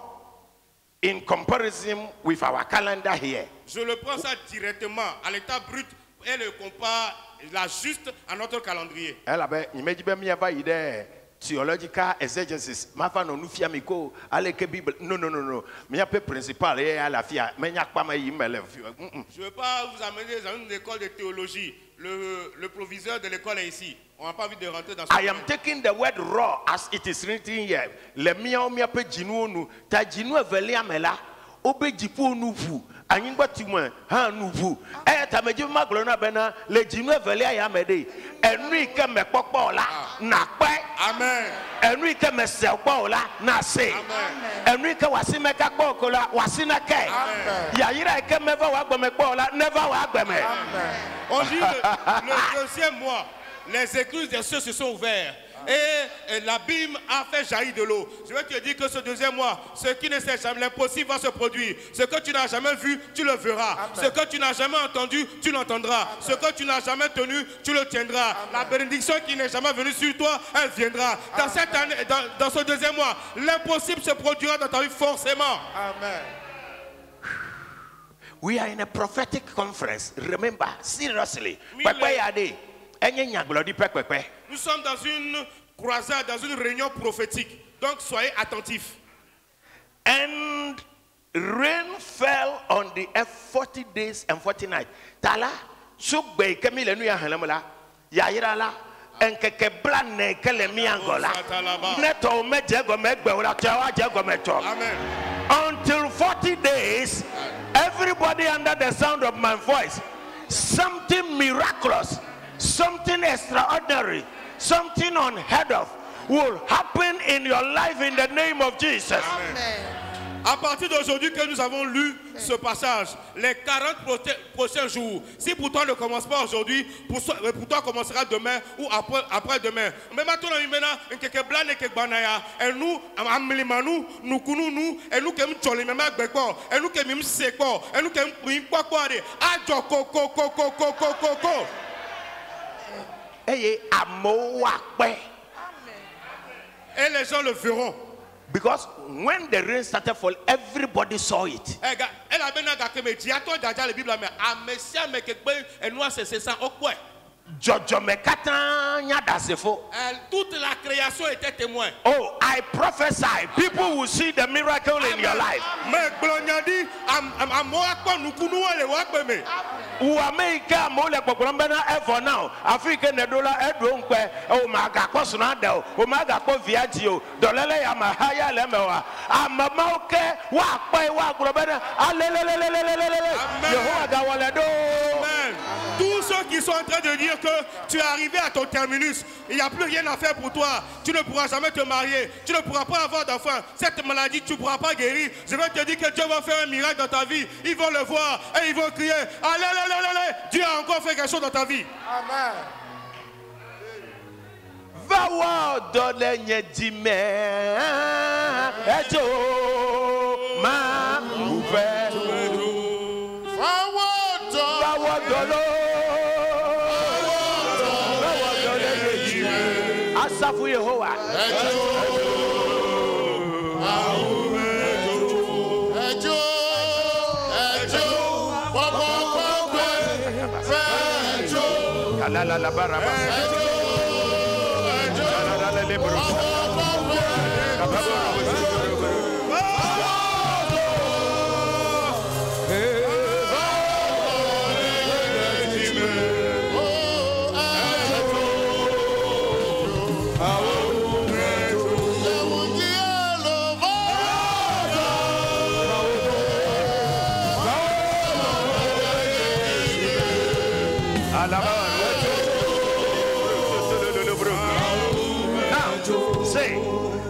in comparison with our calendar here. Je le prends ça directement à l'état brut et le compare la juste à notre calendrier. Elle avait imagine me ava ide theological exegesis. Ma fa no nufia mi ko ale ke Bible. No. Me ape principal e ala fia. Me nya pa ma yi mele. Je ne veux pas vous amener dans une école de théologie. Le proviseur de l'école est ici. On n'a pas envie de rentrer dans ce I am taking the word raw as it is written here. Le mia o mi ape jinu onu. Ta jinu eveli amela. Obe jipu nuvu. Anyingba timwe ha nuvu. Ta meji maglo na bena le jinu eveli ayamede. Enri ke me popo la na pe. Amen. Enri ke me se po la na se. Enri ke wasi me ka po ko la wasi na ke. Ya yira ke me va wa gbe me po la never wa gbe me. On dit le 2e mois, les écluses des cieux se sont ouvertes. Et l'abîme a fait jaillir de l'eau. Je vais te dire que ce 2e mois, ce qui ne s'est jamais, l'impossible va se produire. Ce que tu n'as jamais vu, tu le verras. Amen. Ce que tu n'as jamais entendu, tu l'entendras. Ce que tu n'as jamais tenu, tu le tiendras. Amen. La bénédiction qui n'est jamais venue sur toi, elle viendra. Dans cette année, dans ce 2e mois, l'impossible se produira dans ta vie forcément. Amen. We are in a prophetic conference. Remember, seriously. Nous sommes dans une croisade, dans une réunion prophétique. Donc soyez attentifs. And rain fell on the earth 40 days and 40 nights. Tala, sugbe kemile nu ya halamala. Ya yirala enkeke blane kele mi angola. Neto mejego megbe ora chawa jego meto. Amen. Until 40 days, everybody under the sound of my voice, something miraculous, something extraordinary, something unheard of will happen in your life in the name of Jesus. Amen. À partir d'aujourd'hui que nous avons lu ce passage, les 40 prochains jours, si pour toi ne commence pas aujourd'hui, pour toi commencera demain ou après-demain. Mais maintenant, quelques blagues et quelques banaya, et nous, nous, et nous qui nous tcholi, même avec quoi, et nous qui nous séquons, et nous qui nous pris quoi, adjo, coco. Et les gens le verront. because when the rain started falling, everybody saw it. Toute la création était témoin. Oh, I prophesy, people will see the miracle in your life. Uameka mole kokolambana ever now. Africa nedola edronkwe. Oh maga kosonada. Oh maga ko viagio. Dolele ya mahaya lemewa. Amamauke wa kwe wa globana. Alelelelelelelele. Yehovah gawaledo. Amen. Tous ceux qui sont en train de dire que tu es arrivé à ton terminus, il n'y a plus rien à faire pour toi, tu ne pourras jamais te marier, tu ne pourras pas avoir d'enfant, cette maladie tu ne pourras pas guérir. Je vais te dire que Dieu va faire un miracle dans ta vie. Ils vont le voir et ils vont crier allez, Dieu a encore fait quelque chose dans ta vie. Amen. Vawa dolenye dime ejo ma uve. Vawa dolo. Asafu Yehovah. La la la baraba.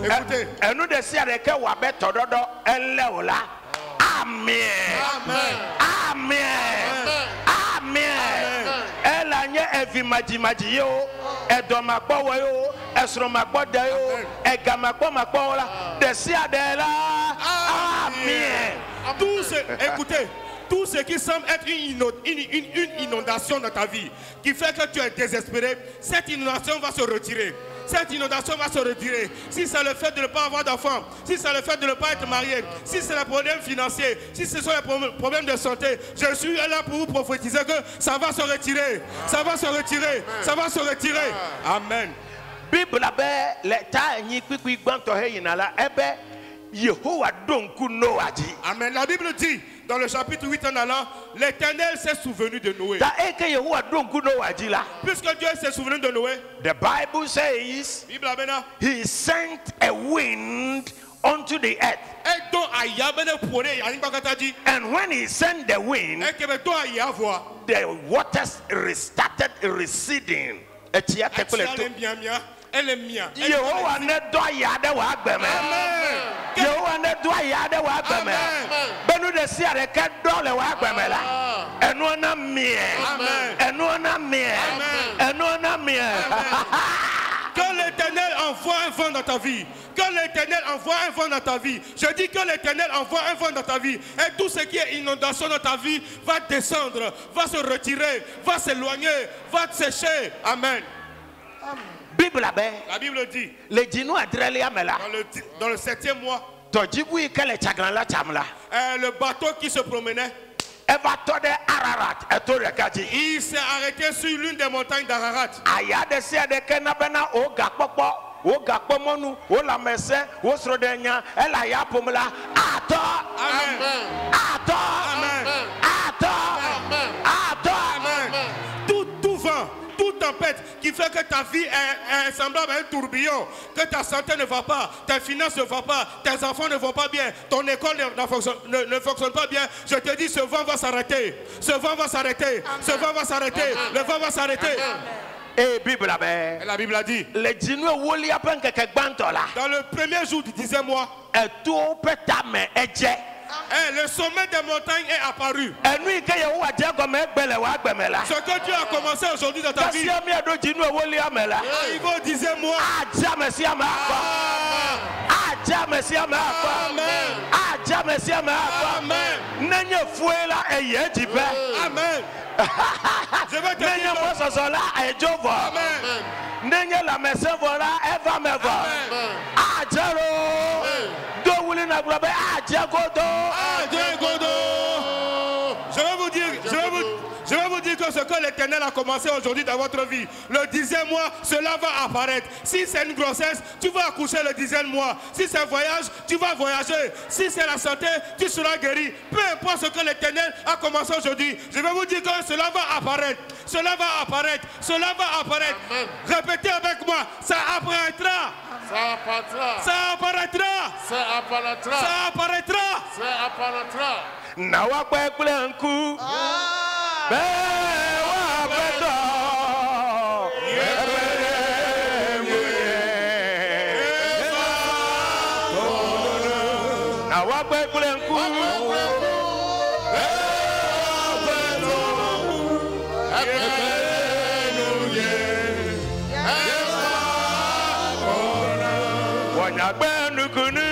Écoutez. Et nous décidons que Wabé Tododo Eleola. Amen. Amen. Amen. Elle a nié evimaji yo, edomakpo yo, esromakpo de yo, egamakpo makpo la. Décidez là. Amen. Écoutez. Tout ce qui semble être une inondation dans ta vie, qui fait que tu es désespéré, cette inondation va se retirer. Cette inondation va se retirer. Si c'est le fait de ne pas avoir d'enfant, si c'est le fait de ne pas être marié, si c'est les problèmes financiers, si ce sont les problèmes de santé, je suis là pour vous prophétiser que ça va se retirer. Ça va se retirer. Ça va se retirer. Amen. Bible abe l'État ni kwikwi gbanto he yinala ebe Yehovah donku Noah dit. Amen. La Bible dit dans le chapitre 8 en allant, l'Éternel s'est souvenu de Noé. Puisque Dieu s'est souvenu de Noé, the Bible says he sent a wind onto the earth. And when he sent the wind, the waters started receding. Yehovah ne do ayade wa agbeme. Yehovah ne do ayade wa agbeme. Benu de si areke do le wa agbeme la. Enu na mie. Enu na mie. Enu na mie. Que l'Éternel envoie un vent dans ta vie. Que l'Éternel envoie un vent dans ta vie. Je dis que l'Éternel envoie un vent dans ta vie. Et tout ce qui est inondation dans ta vie va descendre, va se retirer, va s'éloigner, va sécher. Amen. La Bible dit dans le 7e mois, le bateau qui se promenait, il s'est arrêté sur l'une des montagnes d'Ararat. Tout vent, toute tempête qui fait que ta vie est semblable à un tourbillon, que ta santé ne va pas, tes finances ne vont pas, tes enfants ne vont pas bien, ton école ne fonctionne pas bien, je te dis, ce vent va s'arrêter. Ce vent va s'arrêter. Ce vent va s'arrêter. Le vent va s'arrêter. Et Bible Et la Bible a dit, le djinu woli apen keke gbanto la. dans le premier jour du 10e mois, E to peta me eje. le sommet des montagnes est apparu. Enu ke ye wo aje go me gbele wa gbeme la. Ce que Dieu a commencé aujourd'hui dans ta vie, Kasi mi ado djinu woli amela. arrivé au 10e mois. Aja mesi ama akwa. Aja mesi ama akwa. Amen. Aja mesi ama akwa. Amen. Nenye fuela eye jibe. Amen. Je vais te Nenye dire. mososola ejovo. Amen. Nenye la mesevola eva mevo. Amen. Ajaro. Do wuli na globe ajagodo. Dieu Godo. Je vais vous dire que ce que l'Éternel a commencé aujourd'hui dans votre vie, le 10e mois, cela va apparaître. Si c'est une grossesse, tu vas accoucher le 10e mois. Si c'est un voyage, tu vas voyager. Si c'est la santé, tu seras guéri. Peu importe ce que l'Éternel a commencé aujourd'hui, je vais vous dire que cela va apparaître. Cela va apparaître. Cela va apparaître. Amen. Répétez avec moi, ça apparaîtra. Ça apparaîtra. Ça apparaîtra. Ça apparaîtra. Ça apparaîtra. Ça apparaîtra. Na wa gbe kple nku. Be wa beto. Na wa gbe kple nku. Wonya gbe nukunu.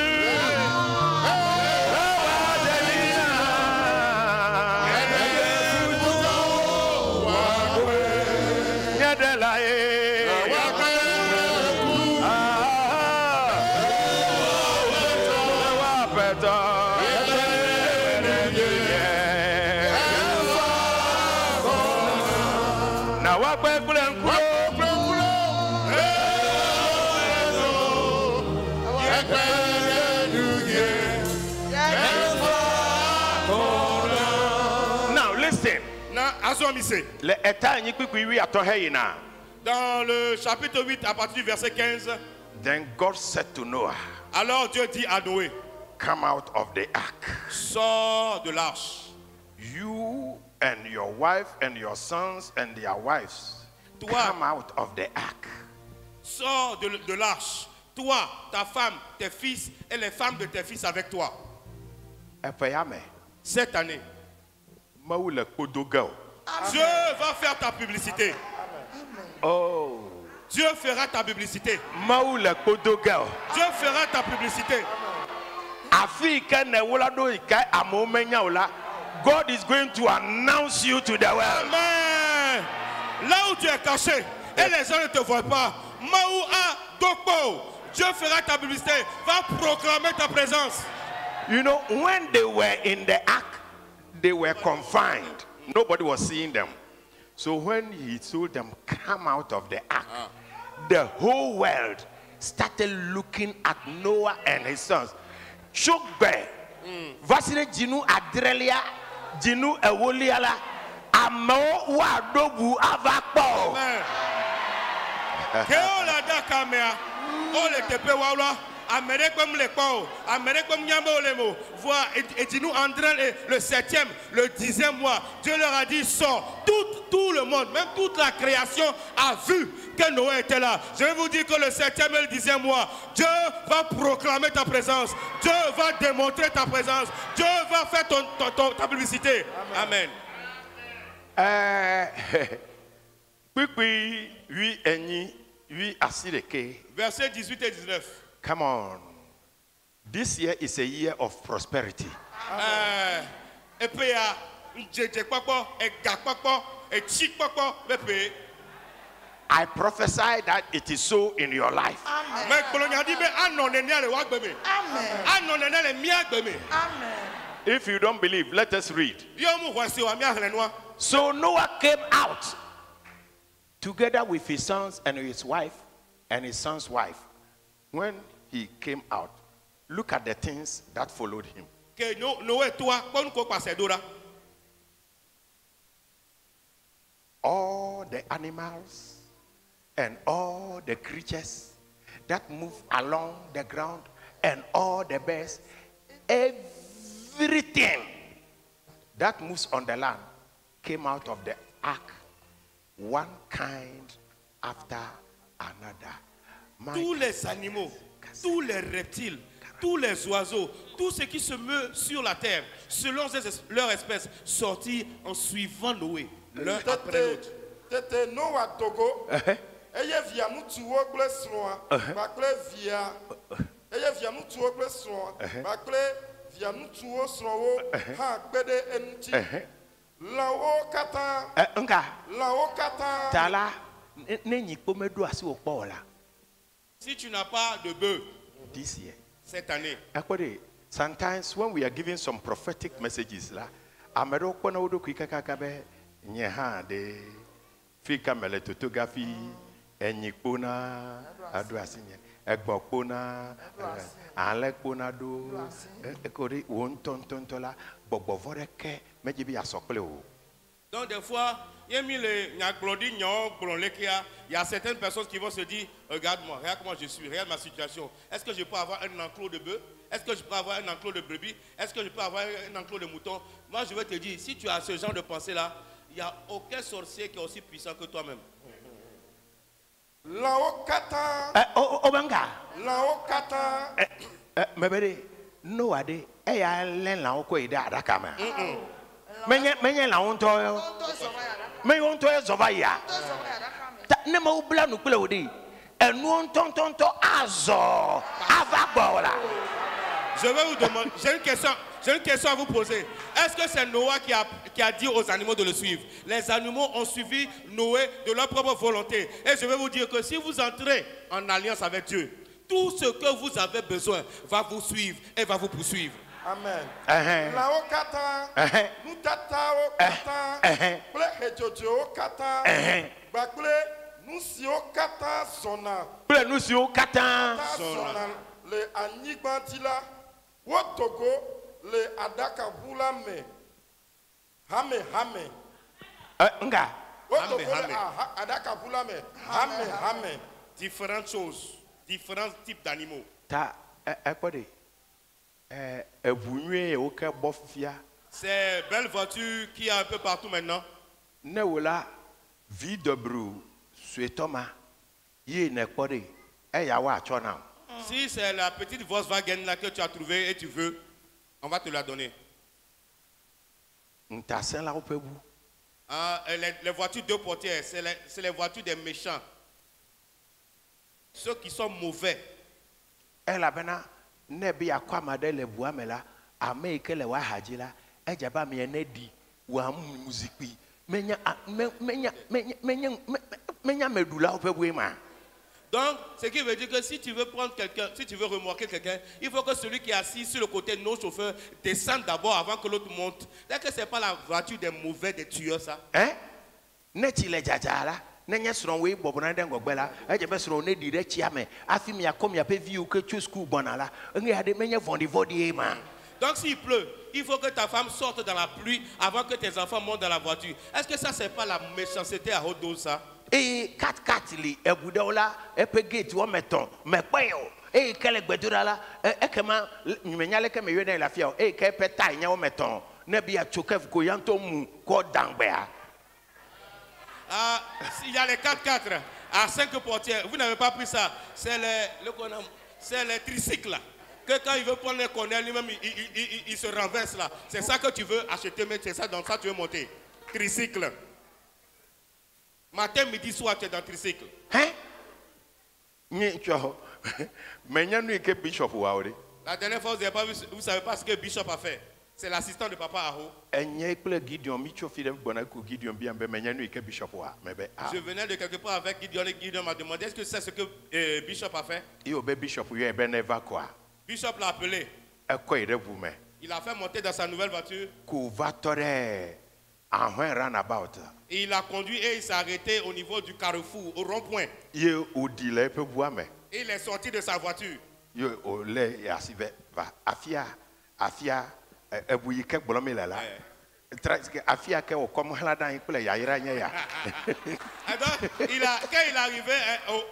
Now listen. Le Dans le chapitre 8, à partir du verset 15, then God said to Noah, alors Dieu dit à Noé, come out of the ark, sors de l'arche. you and your wife and your sons and their wives. Toi. Come out of the ark. Sors de l'arche. Toi, ta femme, tes fils et les femmes de tes fils avec toi. Epeyame, Cette année, mawu le kpodogao. Dieu va faire ta publicité. Oh, Dieu fera ta publicité. mawu le kpodogao. Dieu fera ta publicité. Afi ke ne wola do ike amo menya wola. God is going to announce you to the world. Amen. Là où tu es caché et les gens ne te voient pas, Maoua Dokpo, Dieu fera ta publicité, va proclamer ta présence. You know, when they were in the ark, they were confined. Nobody was seeing them. So when he told them, come out of the ark, the whole world started looking at Noah and his sons. Chokbe, vasile jinu adrelia, jinu ewoliala, amo wa dogu avakpo. Amen. Keo la da kamea, o le tepe waula, amere comme les pao, amere comme nyambo le mo. Vois, et dis-nous André le 7e, le 10e mois, Dieu leur a dit sors. Tout le monde, même toute la création a vu que Noé était là. Je vais vous dire que le 7e et le 10e mois, Dieu va proclamer ta présence. Dieu va démontrer ta présence. Dieu va faire ta publicité. Amen. Quickly, oui, eni, oui, asireke. Versets 18 et 19. Come on. This year is a year of prosperity. Et puis, I prophesy that it is so in your life. Amen. If you don't believe, let us read. So Noah came out together with his sons and his wife and his son's wife. When he came out, look at the things that followed him. All the animals and all the creatures that move along the ground and all the birds, everything that moves on the land came out of the ark, one kind after another. My Tous les animaux, tous les reptiles, tous les oiseaux, tout ce qui se meut sur la terre, selon leur espèce, sortit en suivant Noé, l'un après l'autre. Tete Noah Togo. Eye via mutuwo kple srɔ̃a kpakple via. Eye via mutuwo kple srɔ̃a kpakple via mutuwo srɔ̃wo hã kpe ɖe eŋuti. Lãwo katã. Nga. Lãwo katã. Tala ne nyikpo me do asi okpɔ la. Si tu n'as pas de bœuf This year. cette année, Sometimes when we are giving some prophetic messages la, amero kpɔna wo ɖokui kakaka be nye hã de fika mele totogafi enyikpona ado asi nye egbɔkpona ale kpona do ekori wo ŋutɔ la gbɔgbɔvɔ ɖeke medze bi asɔkple o. donc des fois, il y a mis les nyaglodi, il y a certaines personnes qui vont se dire, regarde-moi, regarde comment je suis, regarde ma situation. Est-ce que je peux avoir un enclos de bœuf? Est-ce que je peux avoir un enclos de brebis? Est-ce que je peux avoir un enclos de mouton? Moi, je vais te dire, si tu as ce genre de pensée-là, il n'y a aucun sorcier qui est aussi puissant que toi-même. Lãwo katã. Obanga. Lãwo katã. Mebere Noah de eya lé lãwo ko yi ɖe aɖaka me. Menye lãwo ŋutɔ yo. Menye ŋutɔ ye zɔva yia. Ne me bla nu kple wo ɖi. Enuwo ŋutɔ azɔ ava gbɔ la. Je vais vous demander, j'ai une question à vous poser. Est-ce que c'est Noah qui a dit aux animaux de le suivre? Les animaux ont suivi Noé de leur propre volonté. Et je vais vous dire que si vous entrez en alliance avec Dieu, tout ce que vous avez besoin va vous suivre et va vous poursuivre. Amen. Lãwo katã. Nutatawo katã. Kple hedzodziowo katã. Kpakple nu siwo katã zɔna. Kple nu siwo katã zɔna le anyigba dzi la. Wo Togo le aɖakaʋu la me. Hame. Nga. Wo Togo le aɖakaʋu la me. Hame. Différentes choses, différents types d'animaux. Ta ekpɔɖe. Eʋu nyuie wo ke bɔ fia. C'est belle voiture qui est un peu partout maintenant. Ne wo la VW suetɔ ma ye ne kpɔɖe eya wa atsɔ na. Si c'est la petite Volkswagen là que tu as trouvée et tu veux, on va te la donner. Ntasẽ la wo ƒe ʋu. Les voitures deux portières, c'est les voitures des méchants. Ceux qui sont mauvais. Elabena ne bi akɔ ame ɖe le ʋua me la, ame yi ke le wa hadzi la, edze ba mie ne ɖi wòa muzikpui. Menya meɖulawo ƒe ʋue ma. Donc, ce qui veut dire que si tu veux prendre quelqu'un, si tu veux remorquer quelqu'un, il faut que celui qui est assis sur le côté non chauffeur descende d'abord avant que l'autre monte. Est-ce que ce n'est pas la voiture des mauvais, des tueurs, ça? Hein? Ne ti le dzadza la, ne nye srɔ̃ woe bɔbɔna ɖe ŋgɔgbe la, edze be srɔ̃ ne ɖi ɖe tsia me, afi miakɔ miaƒe viwo ke tso school gbɔna la, eŋe aɖe menye vɔ̃ɖivɔ̃ɖi ma. Donc s'il pleut, il faut que ta femme sorte dans la pluie avant que tes enfants montent dans la voiture. Est-ce que ça, c'est pas la méchanceté à haute dose, ça? Et 4x4 li eʋu ɖewo la eƒe gate wɔme etɔ̃ mekpɔe o eye ke le gbedoɖa la ekema menya leke me yɔnɛ le afia o eye ke eƒe tae nye wɔme etɔ̃ ne bi atso ke ko ya ŋutɔ mu kɔ dangbea. Il y a les 4x4 à 5 portières. Vous n'avez pas pris ça. C'est les tricycles là. Que quand il veut prendre les cornets lui-même, il se renverse là. C'est ça que tu veux acheter, mais c'est ça, dans ça tu veux monter. Tricycle. Matin, midi, soir, tu es dans le tricycle. Hein? Mais il y a une bishop. La dernière fois, vous ne savez pas ce que Bishop a fait. C'est l'assistant de Papa Aho. Je venais de quelque part avec Gideon et Gideon m'a demandé est-ce que c'est ce que Bishop a fait? Bishop l'a appelé. Il a fait monter dans sa nouvelle voiture. Et il a conduit et il s'est arrêté au niveau du carrefour, au rond-point. Et il est sorti de sa voiture. Afia ke o comme hlada il peut y aller ya. Alors, quand il est arrivé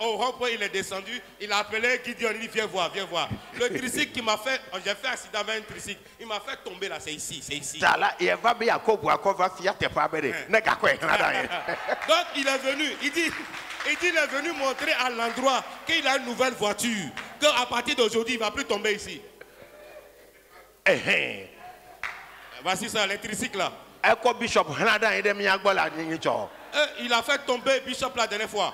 au rond-point, il est descendu, il a appelé Gideon, il dit viens voir, viens voir. Le tricycle qui m'a fait, j'ai fait accident avec un tricycle, il m'a fait tomber là, c'est ici, c'est ici. Donc il va bien Donc il est venu, il dit il est venu montrer à l'endroit qu'il a une nouvelle voiture, qu'à partir d'aujourd'hui, il ne va plus tomber ici. Voici ça, les tricycles là. Bishop Il a fait tomber Bishop la dernière fois.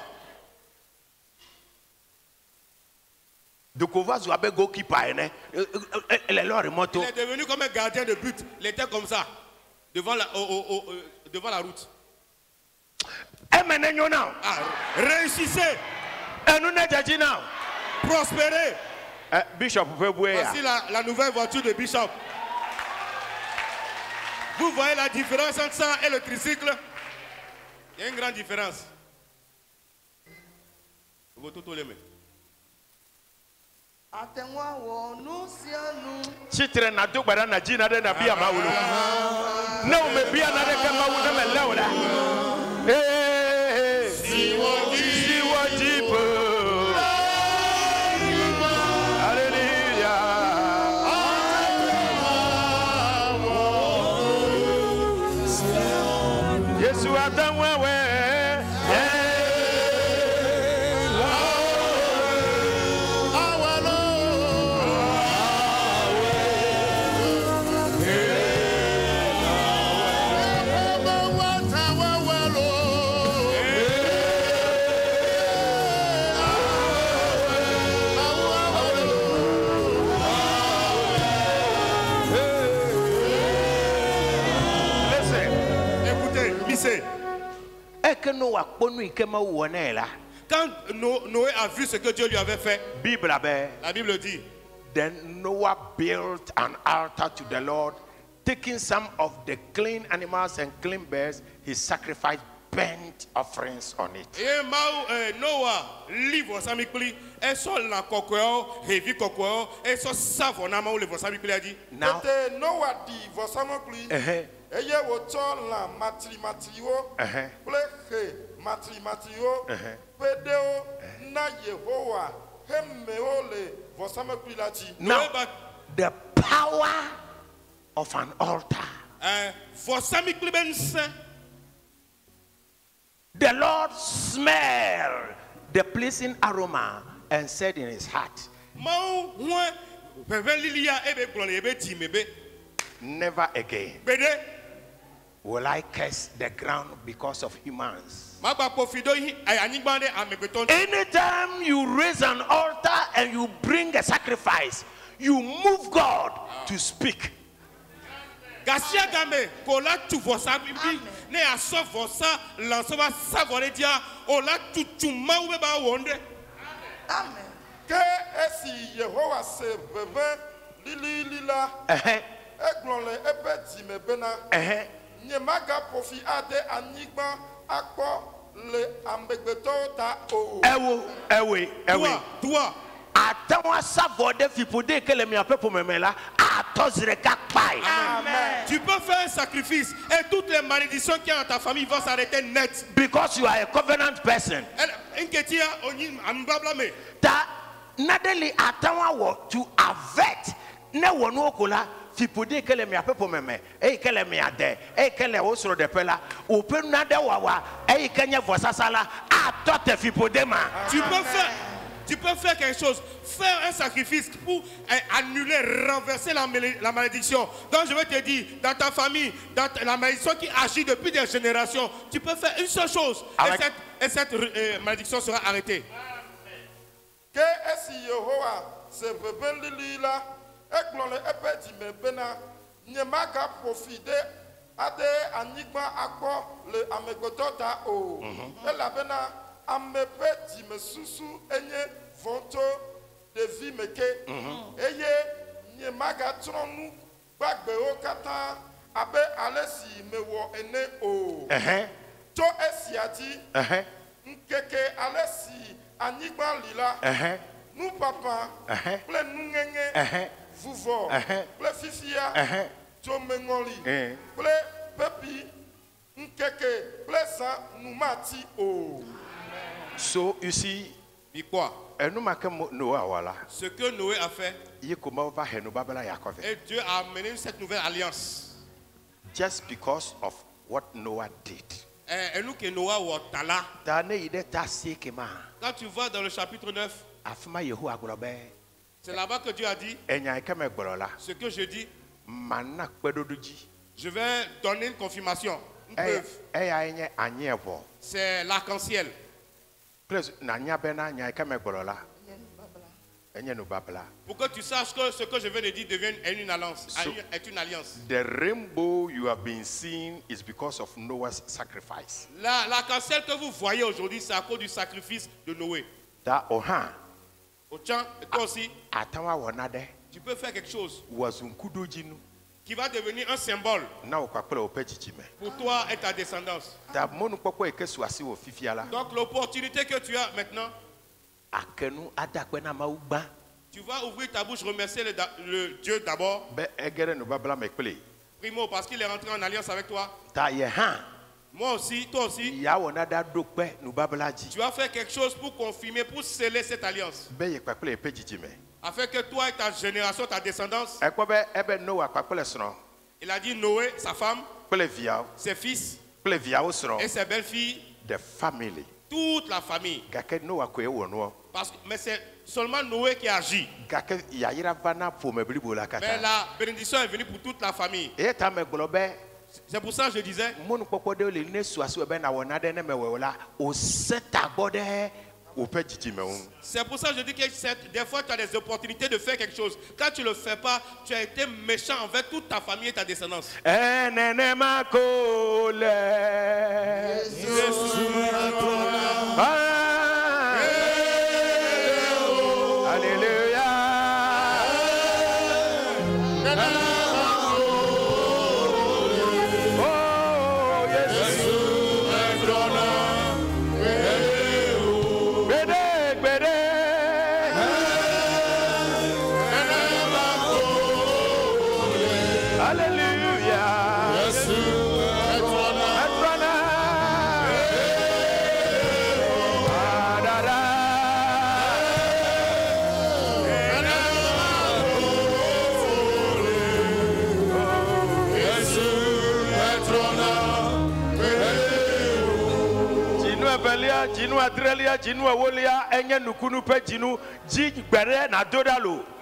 Donc on va jouer avec goalkeeper. Il est devenu comme un gardien de but. Il était comme ça, devant la route. Réussissez. Prospérez. Bishop, voici la nouvelle voiture de Bishop. Vous voyez la différence entre ça et le tricycle? Il y a une grande différence. Vous tout les mains. Chitre na do gbara na ji na de na bia ma wulu na o me bia na de ka ma wulu na me lewla siwoji po hallelujah Yesu atanwa we Quand Noé a vu ce que Dieu lui avait fait, la Bible dit, then Noah built an altar to the Lord, taking some of the clean animals and clean birds, he sacrificed burnt offerings on it. Noah livre samikli et sol la kokweo heavy kokweo et so savona ma le samikli a dit. Now Noah dit vosamokli eye wo to la matri-matrio pleche matri-matrio pedeo na Yehowa hemmeo le vosamokli la dit. Now the power of an altar. Vosamikli bense. The Lord smelled the pleasing aroma and said in his heart, never again will I curse the ground because of humans. Anytime you raise an altar and you bring a sacrifice, you move God to speak. Gasia game kola tu vosa bibi ne aso vosa lansova savore dia ola tutuma ube ba wonde. Amen. Ke esi Yehowa se bebe lila eglonle ebeti mebena nyemaga profi ade anigba akpo le ambegbeto ta o. Ewe. Toi. Amen. Tu peux faire un sacrifice et toutes les malédictions qui sont dans ta famille vont s'arrêter net. Because you are a covenant person. Nadeli atawa to avert ne wonokola fipode kele mi apepo meme kele mi ade kele osoro de pela openu nade wawa kenye vosasala atote fipode ma. Tu peux faire quelque chose, faire un sacrifice pour annuler, renverser la malédiction. Donc je vais te dire, dans ta famille, dans la malédiction qui agit depuis des générations, tu peux faire une seule chose et cette malédiction sera arrêtée. Que esi Yehowa se bebe lila eglonle ebedi mebena nyemaga profide ade anigba akpo le amegotota o elabena amepe di mesusu enye vonto de vi meke eye nyemaga tronu bagbe o kata abe alesi mewo ene o to esiati nkeke alesi anigba lila nu papa ple nu ngenge vuvo ple fifia to mengoli ple pepi nkeke blessa numati o. So you see, Puis quoi? Ce que Noé a fait, et Dieu a amené cette nouvelle alliance. just because of what Noah did. Et nous que Noah ou Tala. Quand tu vois dans le chapitre 9, c'est là-bas que Dieu a dit, ce que je dis, je vais donner une confirmation, une preuve. C'est l'arc-en-ciel. Pour que tu saches que ce que je viens de dire devient une alliance. Est une alliance. The rainbow you have been seeing is because of Noah's sacrifice. L'arc-en-ciel que vous voyez aujourd'hui, c'est à cause du sacrifice de Noé. Autant, toi aussi, tu peux faire quelque chose qui va devenir un symbole pour toi et ta descendance. Donc l'opportunité que tu as maintenant, tu vas ouvrir ta bouche, remercier le Dieu d'abord. Primo, parce qu'il est rentré en alliance avec toi. Moi aussi, toi aussi. Tu vas faire quelque chose pour confirmer, pour sceller cette alliance. Afin que toi et ta génération, ta descendance. Il a dit Noé, sa femme, ses fils et ses belles-filles. The family. Toute la famille. Mais c'est seulement Noé qui agit. Mais la bénédiction est venue pour toute la famille. C'est pour ça que je disais, c'est pour ça que je dis que des fois tu as des opportunités de faire quelque chose. Quand tu ne le fais pas, tu as été méchant envers toute ta famille et ta descendance.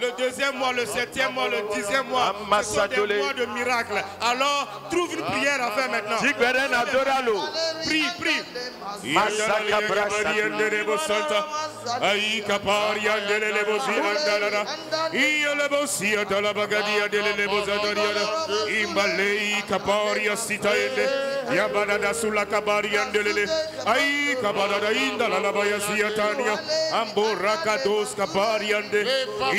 Le deuxième mois, le septième mois, le 10e mois, ce sont des mois de miracles. Alors, trouve une prière à faire maintenant. Prie, prie. Yabada sulla kabariandelele ai kabada inda la labaya siatania amboraka dos kabariande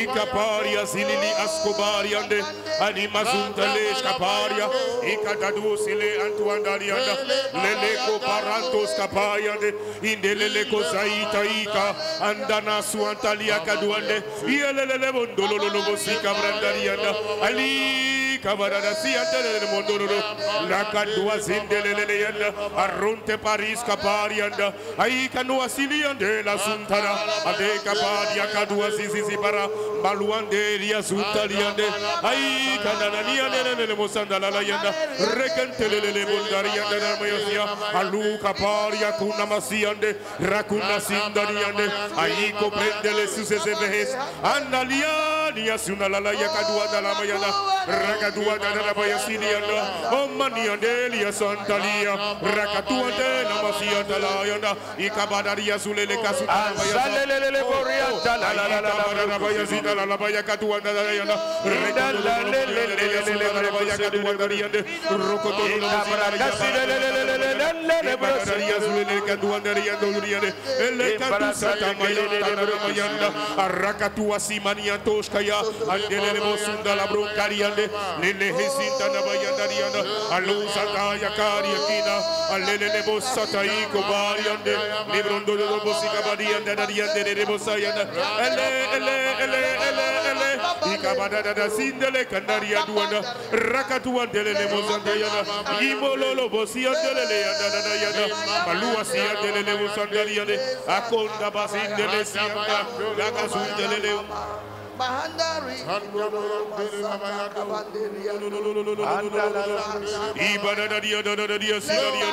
ikaparia zilili askobariande animazunta le kaparia ikadadu sile antuandarianda leleko parantos kapayande indelele ko zaita ika andana suantalia kaduande yelele bondolo lobo sikabrandaria ali kabada siatele mondoro la kadua zindelele arronte paris kaparianda ai kanua siliande la suntara ade kapadia kadua zizi para baluande ria suntaliande ai kanania nene mosandala la yanda rekentelele bondaria na mayosia alu kaparia kuna masiande rakuna sindariande ai ko prendele susese vehes andalia nia sunala ya kadua dala mayana rakadua dala bayasilianda o maniandelia santalia rakatuande namasia talayanda ikabadaria zulele kasuna salele borianta la la la bayazida la bayakatu andayanda redalele bayakatu andariande rokoto la barakasi zulele kadu andariando uriande ele kadu sata mayanda arakatu asimania toshkaya andele bosunda la broncariande lele hesinta na bayandarianda alusa yakari akina alele bosata iko bariande librondo de bosika bariande dariande de bosayanda ele Ikabadada sindele kandaria duana. Rakatuan delele mozanda yana. Imololo bosia delele yana yana. Malua sia delele mozanda yana. Akonda basindele sianga. Lagazun delele. Ibada dia sidaria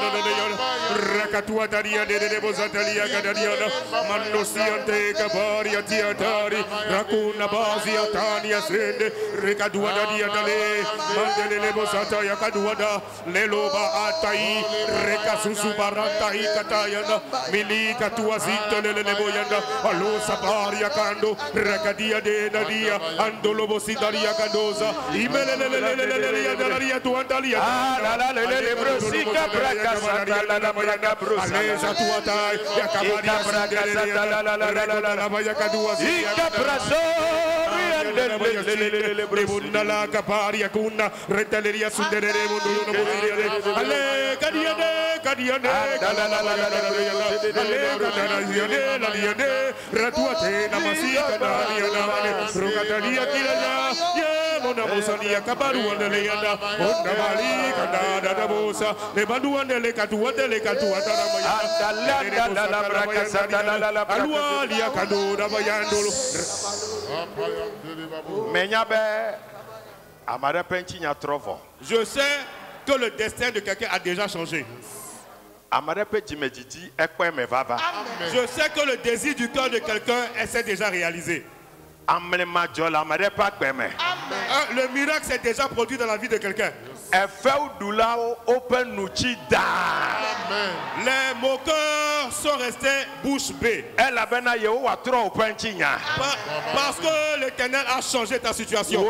rakatua daria de bozatalia gadariana mandosiante kabaria tiatari rakuna bazia tania sende rekadua daria dale mandele bozata ya kaduada leloba atai rekasusu barata ikatayana milika tuazinte lele boyanda alo sabaria kando rakadia de dia andolobo sidaria kadoza imelelelelelelele daria tuandalia la brosika braka sata la braka brosa aleza tuatai ya kabaria braka sata la baya kadua ika braso riandele brebunda la kaparia kuna retaleria sundere mundo no podere ale kadiane la diade ratuate namasika daria Rogatalia Kilaya, Yamona Mosania Kabaru and the Leanda, Onda Bali, Kadada da Bosa, the Badu and the Lekatu, the Lekatu, Alualia Kado, the Bayandolo. Menyabe, Amara Penchinya Trovo. Je sais que le destin de quelqu'un a déjà changé. Je sais que le désir du cœur de quelqu'un s'est déjà réalisé. Le miracle s'est déjà produit dans la vie de quelqu'un. Les moqueurs sont restés bouche bée. Parce que l'Éternel a changé ta situation.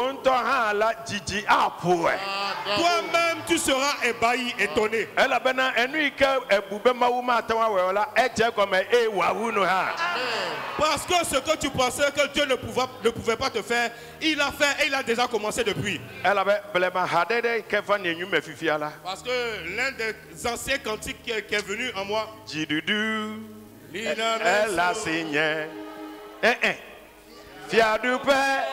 Toi-même, tu seras ébahi, étonné. Parce que ce que tu pensais que Dieu ne pouvait pas te faire, il a fait et il a déjà commencé depuis. Parce que l'un des anciens cantiques qui est venu en moi, elle a signé. Fier du Père,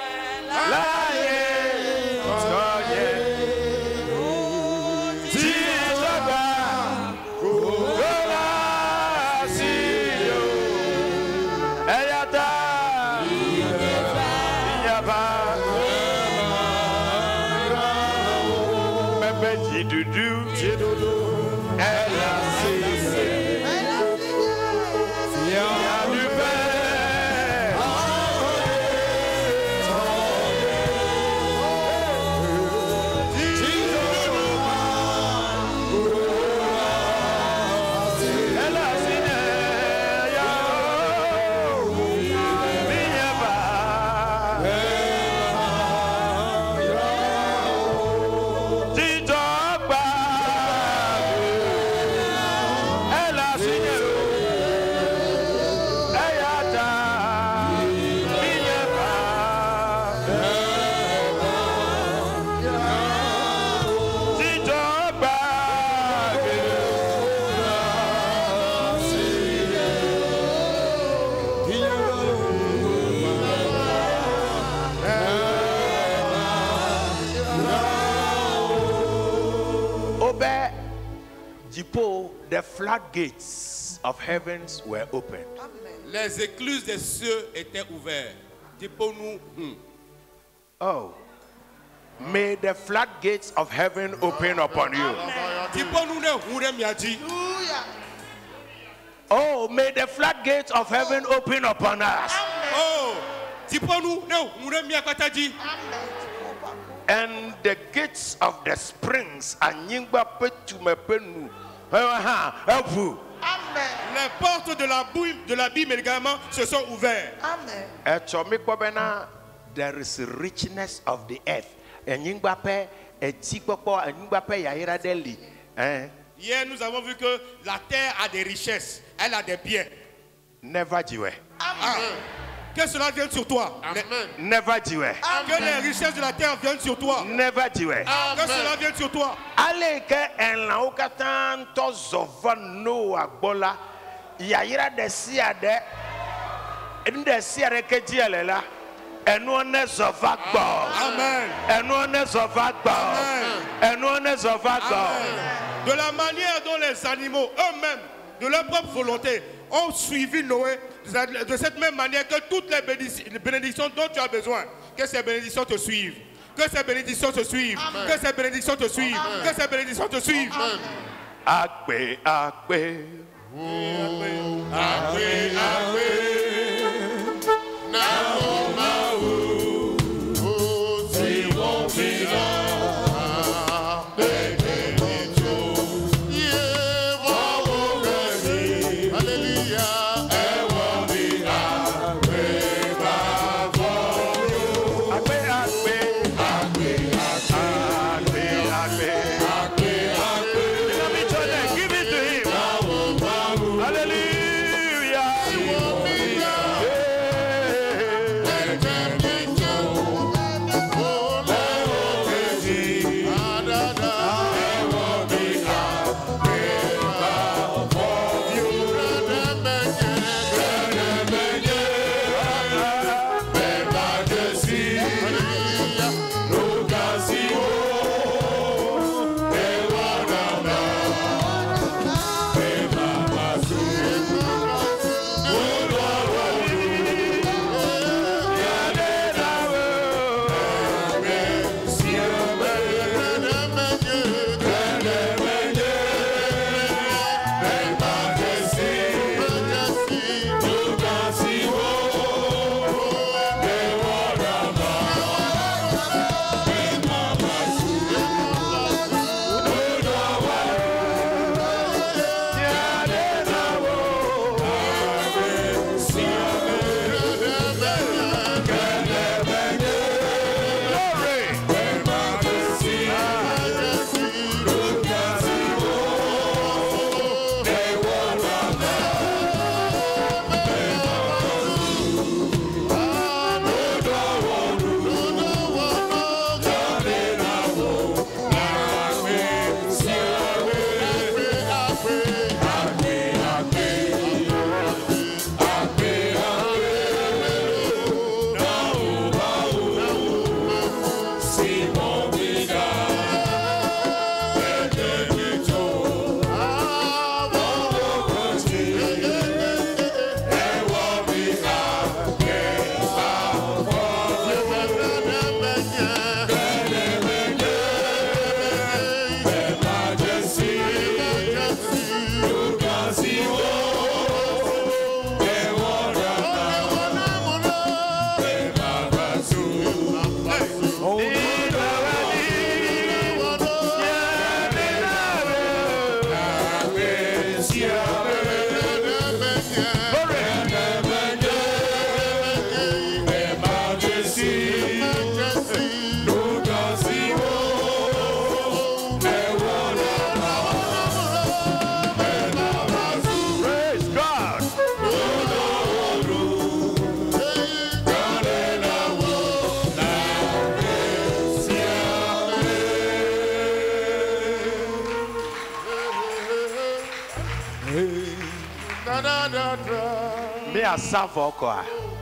the floodgates of heavens were opened. Les écluses des cieux étaient ouvertes. Oh, may the floodgates of heaven open upon you. Oh, may the floodgates of heaven open upon us. Oh, and the gates of the springs anyingba petumepenu. Les portes de la Bible également se sont ouvertes. Amen. There is richness of the earth. Hier, nous avons vu que la terre a des richesses, elle a des biens. Never do it. Que cela vienne sur toi. Never do it. Que les richesses de la terre viennent sur toi. Never do it. Que cela vienne sur toi. Allez que en la okatan to zovano agbola yaira de siade inde siare ke dielela Amen. De la manière dont les animaux eux-mêmes, de leur propre volonté, ont suivi Noé, de cette même manière que toutes les bénédictions dont tu as besoin, que ces bénédictions te suivent. Que ces bénédictions te suivent. Amen. Que ces bénédictions te suivent. Amen. Que ces bénédictions te suivent. Akbe, akbe. Akbe, akbe.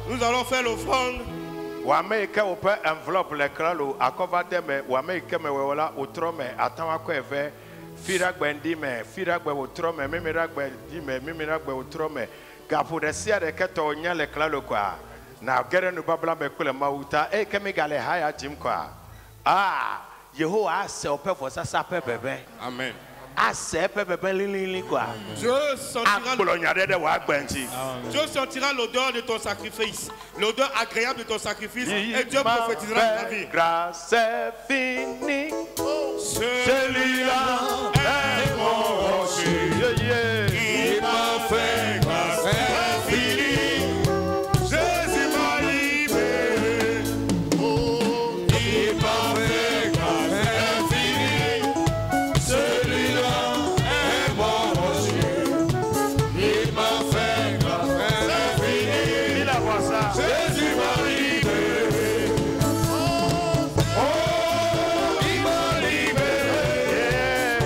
Nous allons faire l'offrande. Wameke ope enveloppe l'écran lo akova deme wameke me wala utrome atamako eve firagbe ndime firagbe utrome mimiragbe dime mimiragbe utrome gapu de sia de keto nya l'écran lo kwa na gere no babla me kule mauta e kemi gale haya jim kwa Yehowa se ope for sasa bebe. Amen. Dieu sentira l'odeur de ton sacrifice, l'odeur agréable de ton sacrifice, et Dieu prophétisera ta vie. Grâce est finie, celui-là est mon rocher. Il m'a fait grâce est finie, Jésus m'a libéré. Il m'a fait grâce est finie, celui-là est mon rocher. Il m'a fait grâce est finie. Il a voir ça. Jésus m'a libéré. Oh, il m'a libéré.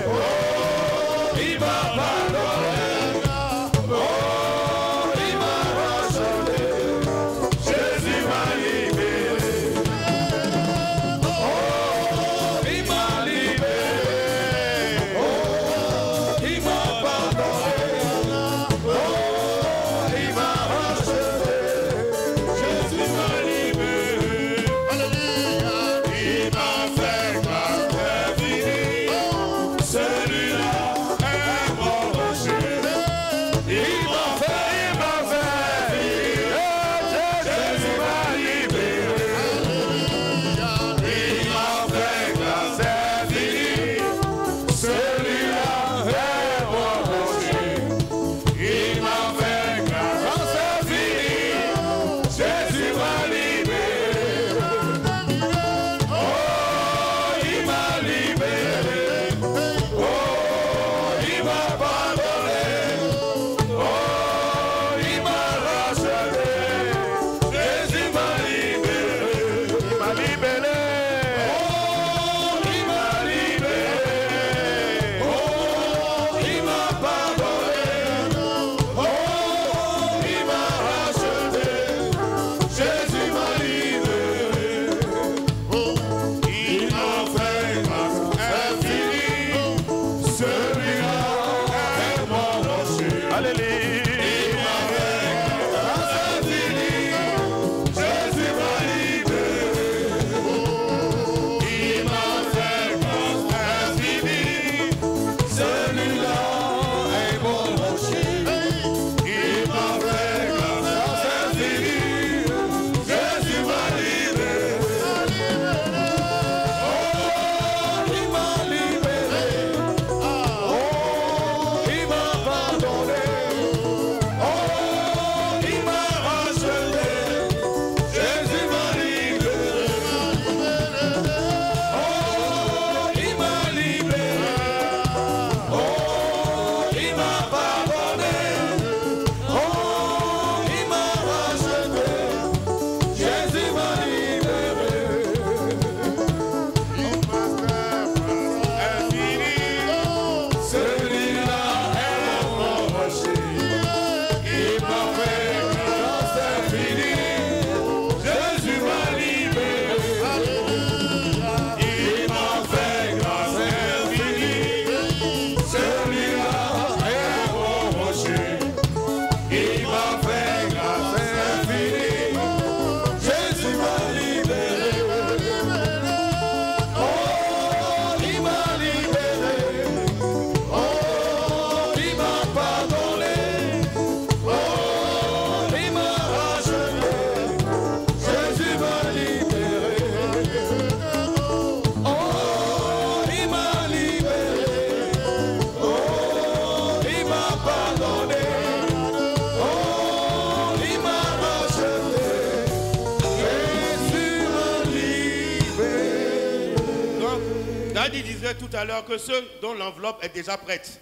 Daddy disait tout à l'heure que ceux dont l'enveloppe est déjà prête,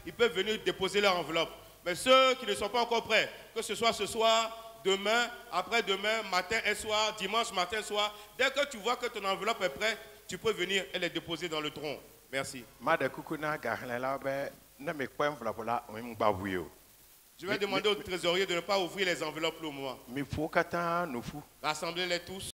ils peuvent venir déposer leur enveloppe. Mais ceux qui ne sont pas encore prêts, que ce soit ce soir, demain, après-demain, matin et soir, dimanche matin, soir, dès que tu vois que ton enveloppe est prête, tu peux venir et les déposer dans le tronc. Merci. Je vais demander au trésorier de ne pas ouvrir les enveloppes pour moi. Rassemblez-les tous.